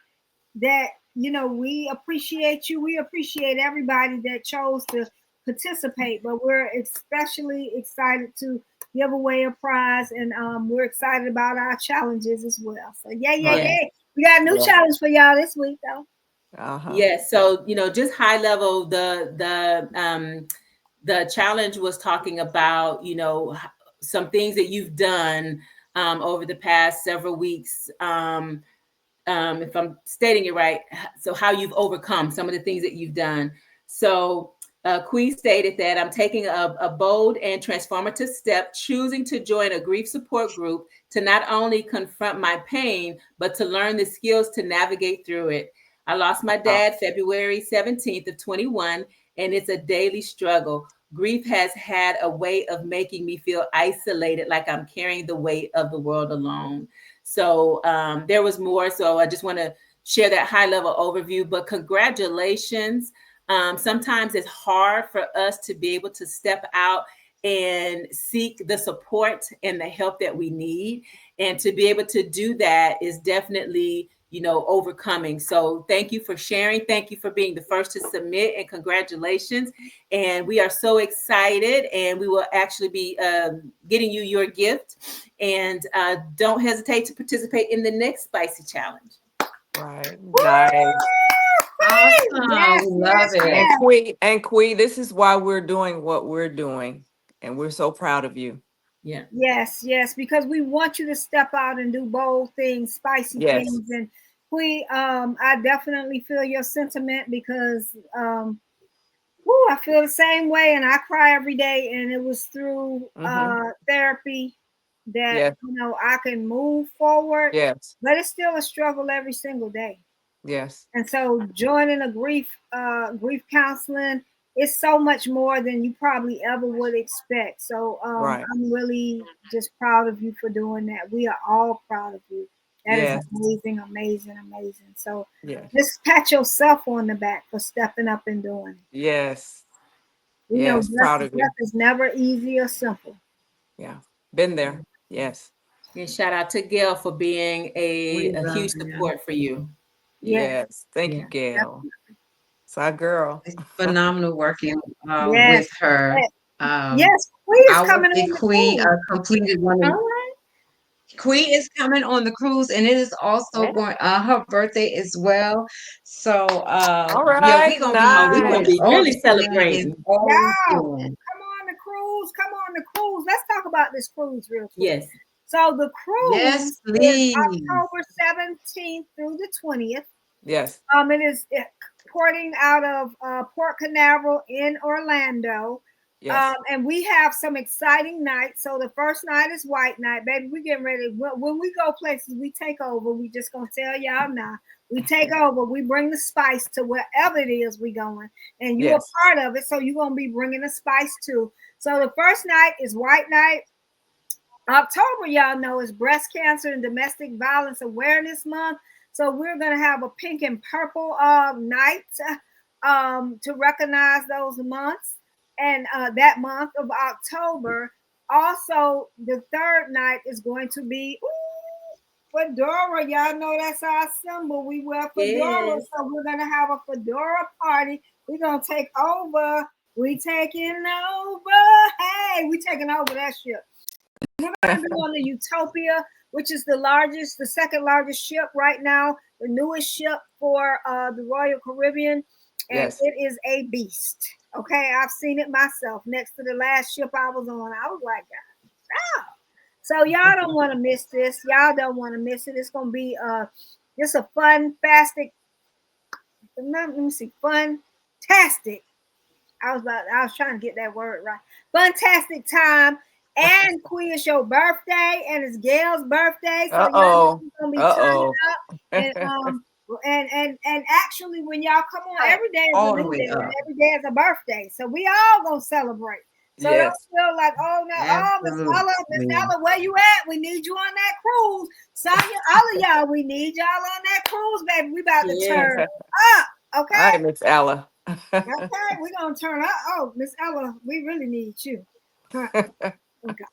that we appreciate you. We appreciate everybody that chose to participate, but we're especially excited to give away a prize, and we're excited about our challenges as well. So yay. We got a new challenge for y'all this week though. Uh-huh. Yes. So just high level, the challenge was talking about some things that you've done over the past several weeks. If I'm stating it right, so how you've overcome some of the things that you've done. So Quee stated that I'm taking a bold and transformative step, choosing to join a grief support group to not only confront my pain, but to learn the skills to navigate through it. I lost my dad February 17th of 21, and it's a daily struggle. Grief has had a way of making me feel isolated, like I'm carrying the weight of the world alone. So there was more. So I just want to share that high level overview, but congratulations. Sometimes it's hard for us to be able to step out and seek the support and the help that we need. And to be able to do that is definitely, overcoming. So thank you for sharing. Thank you for being the first to submit, and congratulations. And we are so excited, and we will actually be getting you your gift. And don't hesitate to participate in the next Spicy Challenge. Right. Nice. Awesome. Yes, We love it. And Quee, this is why we're doing what we're doing. And we're so proud of you. Yeah. Yes, because we want you to step out and do bold things, spicy things. And I definitely feel your sentiment because I feel the same way, and I cry every day, and it was through therapy that Yes. I can move forward, Yes. but it's still a struggle every single day. Yes. And so joining a grief counseling is so much more than you probably ever would expect. So Right. I'm really just proud of you for doing that. We are all proud of you. That is Yes. amazing, amazing, amazing. So Yes. just pat yourself on the back for stepping up and doing it. Yes. We know Yes. Proud of death you. is never easy or simple. Yeah. Been there. Yes. And shout out to Gail for being We a love huge you. support for you. Yes. Yes. Thank you, Yeah. Gail. It's our girl. It's phenomenal working Yes. with her. Yes. Queen's Our coming big on the queen cruise. completed one All of right. Queen is coming on the cruise, and it is also Yeah. going her birthday as well. So All yeah, we right. gonna be Oh, we're gonna doing Nice. be all really the shenanigans, celebrating. all the Y'all, doing. come on the cruise. Come on the cruise. Let's talk about this cruise real quick. Yes. So the Yes, cruise is please. October 17th through the 20th. Yes. It is porting out of Port Canaveral in Orlando. Yes. And we have some exciting nights. So the first night is white night, baby. We getting ready. When we go places, we take over. We just gonna tell y'all now. We take over. We bring the spice to wherever it is we going, and you are Yes. part of it. So you're gonna be bringing the spice too. So the first night is white night. October, y'all know, is Breast Cancer and Domestic Violence Awareness Month. So we're going to have a pink and purple night to recognize those months. And that month of October, also the third night is going to be fedora. Y'all know that's our symbol. We wear fedora. Yes. So we're going to have a fedora party. We're going to take over. We taking over. Hey, we taking over that shit. We're going to be on the Utopia, which is the second largest ship right now, the newest ship for the Royal Caribbean, and Yes. it is a beast. Okay, I've seen it myself next to the last ship I was on. I was like, oh. So y'all don't want to miss this. Y'all don't want to miss it. It's going to be just a fun, fastic. Let me see, fun-tastic. I was trying to get that word right. Fantastic time. And Queen, it's your birthday, and it's Gail's birthday, so y'all know Uh-oh. we're gonna be turning Uh-oh. up. And actually, when y'all come on, every day is a All the new way day, and up. every day is a birthday. So we all gonna celebrate. So don't Yes. feel like, oh no, oh Miss Absolutely. Ella, where you at? We need you on that cruise. Sonya, all of y'all, we need y'all on that cruise, baby. We about to Yes. turn up. All Okay. right, Miss Ella. Okay, we're gonna turn up. Oh, Miss Ella, we really need you. Huh. Okay.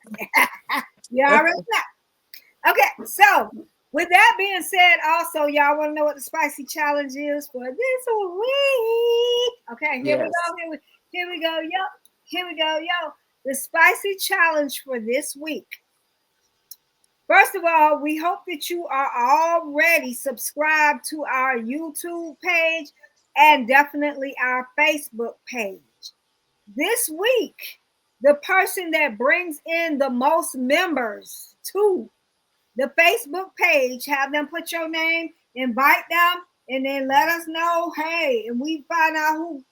You already know. Okay, so with that being said, also y'all want to know what the spicy challenge is for this week? Okay, here we Yes. go. Here we go, yo. Here we go, yo. The spicy challenge for this week. First of all, we hope that you are already subscribed to our YouTube page and definitely our Facebook page. This week, the person that brings in the most members to the Facebook page, have them put your name, invite them, and then let us know. Hey, and we find out who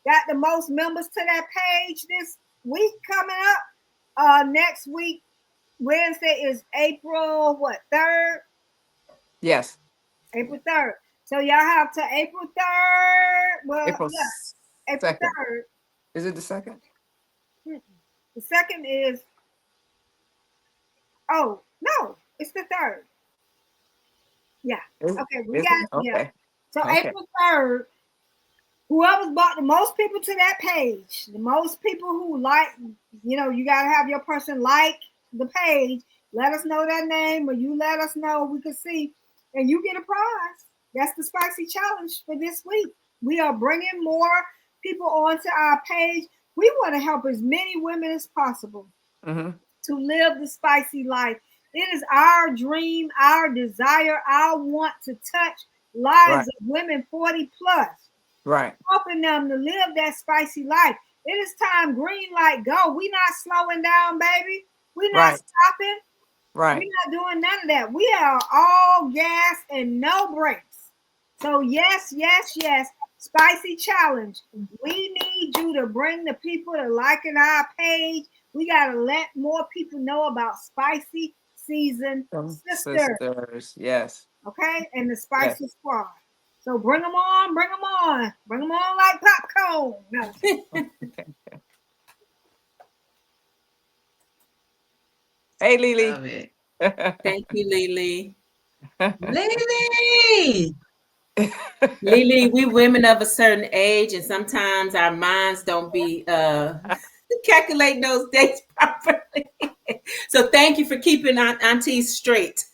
got the most members to that page this week coming up. Next week, Wednesday is April what 3rd? Yes. April 3rd. So y'all have to April 3rd. Well, April yeah, April 2nd. 3rd. Is it the 2nd? The second is no, it's the 3rd. Yeah. Okay, we Is it? got yeah. Okay. So Okay. April 3rd, whoever's bought the most people to that page, the most people who like, you gotta have your person like the page. Let us know that name, or you let us know, we can see, and you get a prize. That's the spicy challenge for this week. We are bringing more people onto our page. We want to help as many women as possible Mm-hmm. to live the spicy life. It is our dream, our desire, our want to touch lives Right. of women 40 plus, Right. helping them to live that spicy life. It is time, green light, go. We not slowing down, baby. We not Right. stopping. Right. We're not doing none of that. We are all gas and no brakes. So yes, yes, yes. Spicy challenge. We need you to bring the people to liking our page. We got to let more people know about Spicy Season Sisters. Sisters, yes. Okay, and the Yes. Spicy Squad. So bring them on, bring them on, bring them on like popcorn. No. Hey, Lily. Love it. Thank you, Lily. Lily. Lily, we women of a certain age, and sometimes our minds don't be calculating those dates properly. So thank you for keeping aunties straight.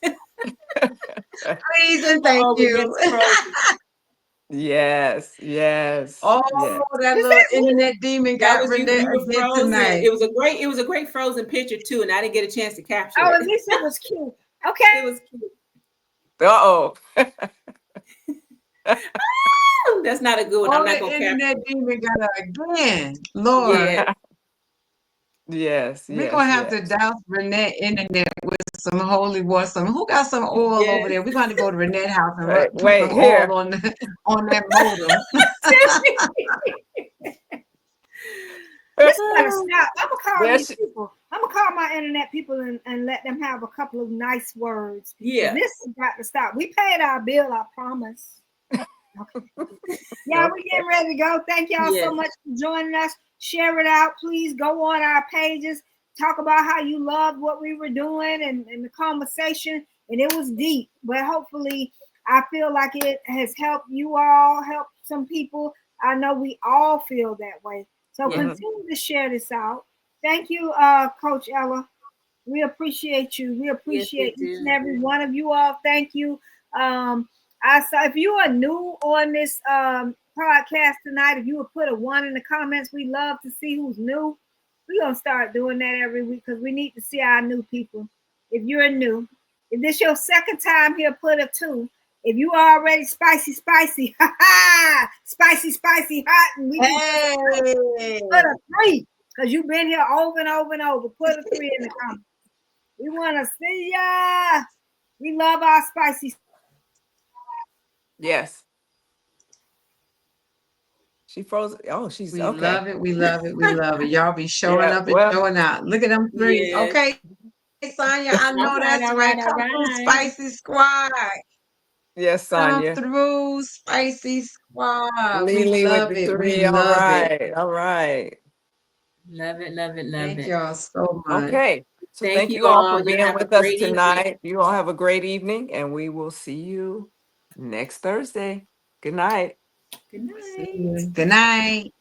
Please and thank you. Yes, yes. Oh, Yes. that Is little that me? internet demon That got was you. Renee You were again frozen. tonight. It was a great frozen picture too, and I didn't get a chance to capture Oh, it. at least it was cute. Okay. It was cute. Uh-oh. Oh, that's not a good one. Oh, I'm not the gonna capture internet it. demon got her again. Lord. Yeah. Yes, We're yes, gonna have yes. to douse Renee internet with some holy water. Who got some oil Yes. over there? We're going to go to Renee's house and put Wait, some here. oil on that modem. This gotta stop. I'm gonna call There these she- people. I'm gonna call my internet people and let them have a couple of nice words. Yeah. This has got to stop. We paid our bill, I promise. Okay. Yeah, we're getting ready to go. Thank y'all so Yes. much for joining us. Share it out. Please go on our pages. Talk about how you loved what we were doing and the conversation. And it was deep, but hopefully I feel like it has helped you all, helped some people. I know we all feel that way. So Yeah. continue to share this out. Thank you, Coach Ella. We appreciate you. We appreciate we each and do. every one of you all. Thank you. I saw if you are new on this podcast tonight, if you would put a 1 in the comments, we love to see who's new. We're gonna start doing that every week because we need to see our new people. If you're new, if this your second time here, put a 2. If you are already spicy, spicy, spicy, hot, and we Hey. put a 3 because you've been here over and over and over. Put a 3 in the comments. We want to see ya. We love our spicy. Yes. She froze. Oh, she's We okay. love it. We love it. We love it. Y'all be showing Yeah, up and well, showing out. Look at them 3s. Yes. Okay, Sonya, I know All right, that's all right. right, all Come through, right. Spicy Squad. yes, Come Sonya. through, Spicy Squad. We Lily with love the it. We 3. All love it. right. All right. Love it, love it, love Thank it. y'all so much. Okay. So Thank thank you you all all. for You being have a with us great evening. tonight. You all have a great evening, and we will see you next Thursday. Good night. Good See night. you. Good night.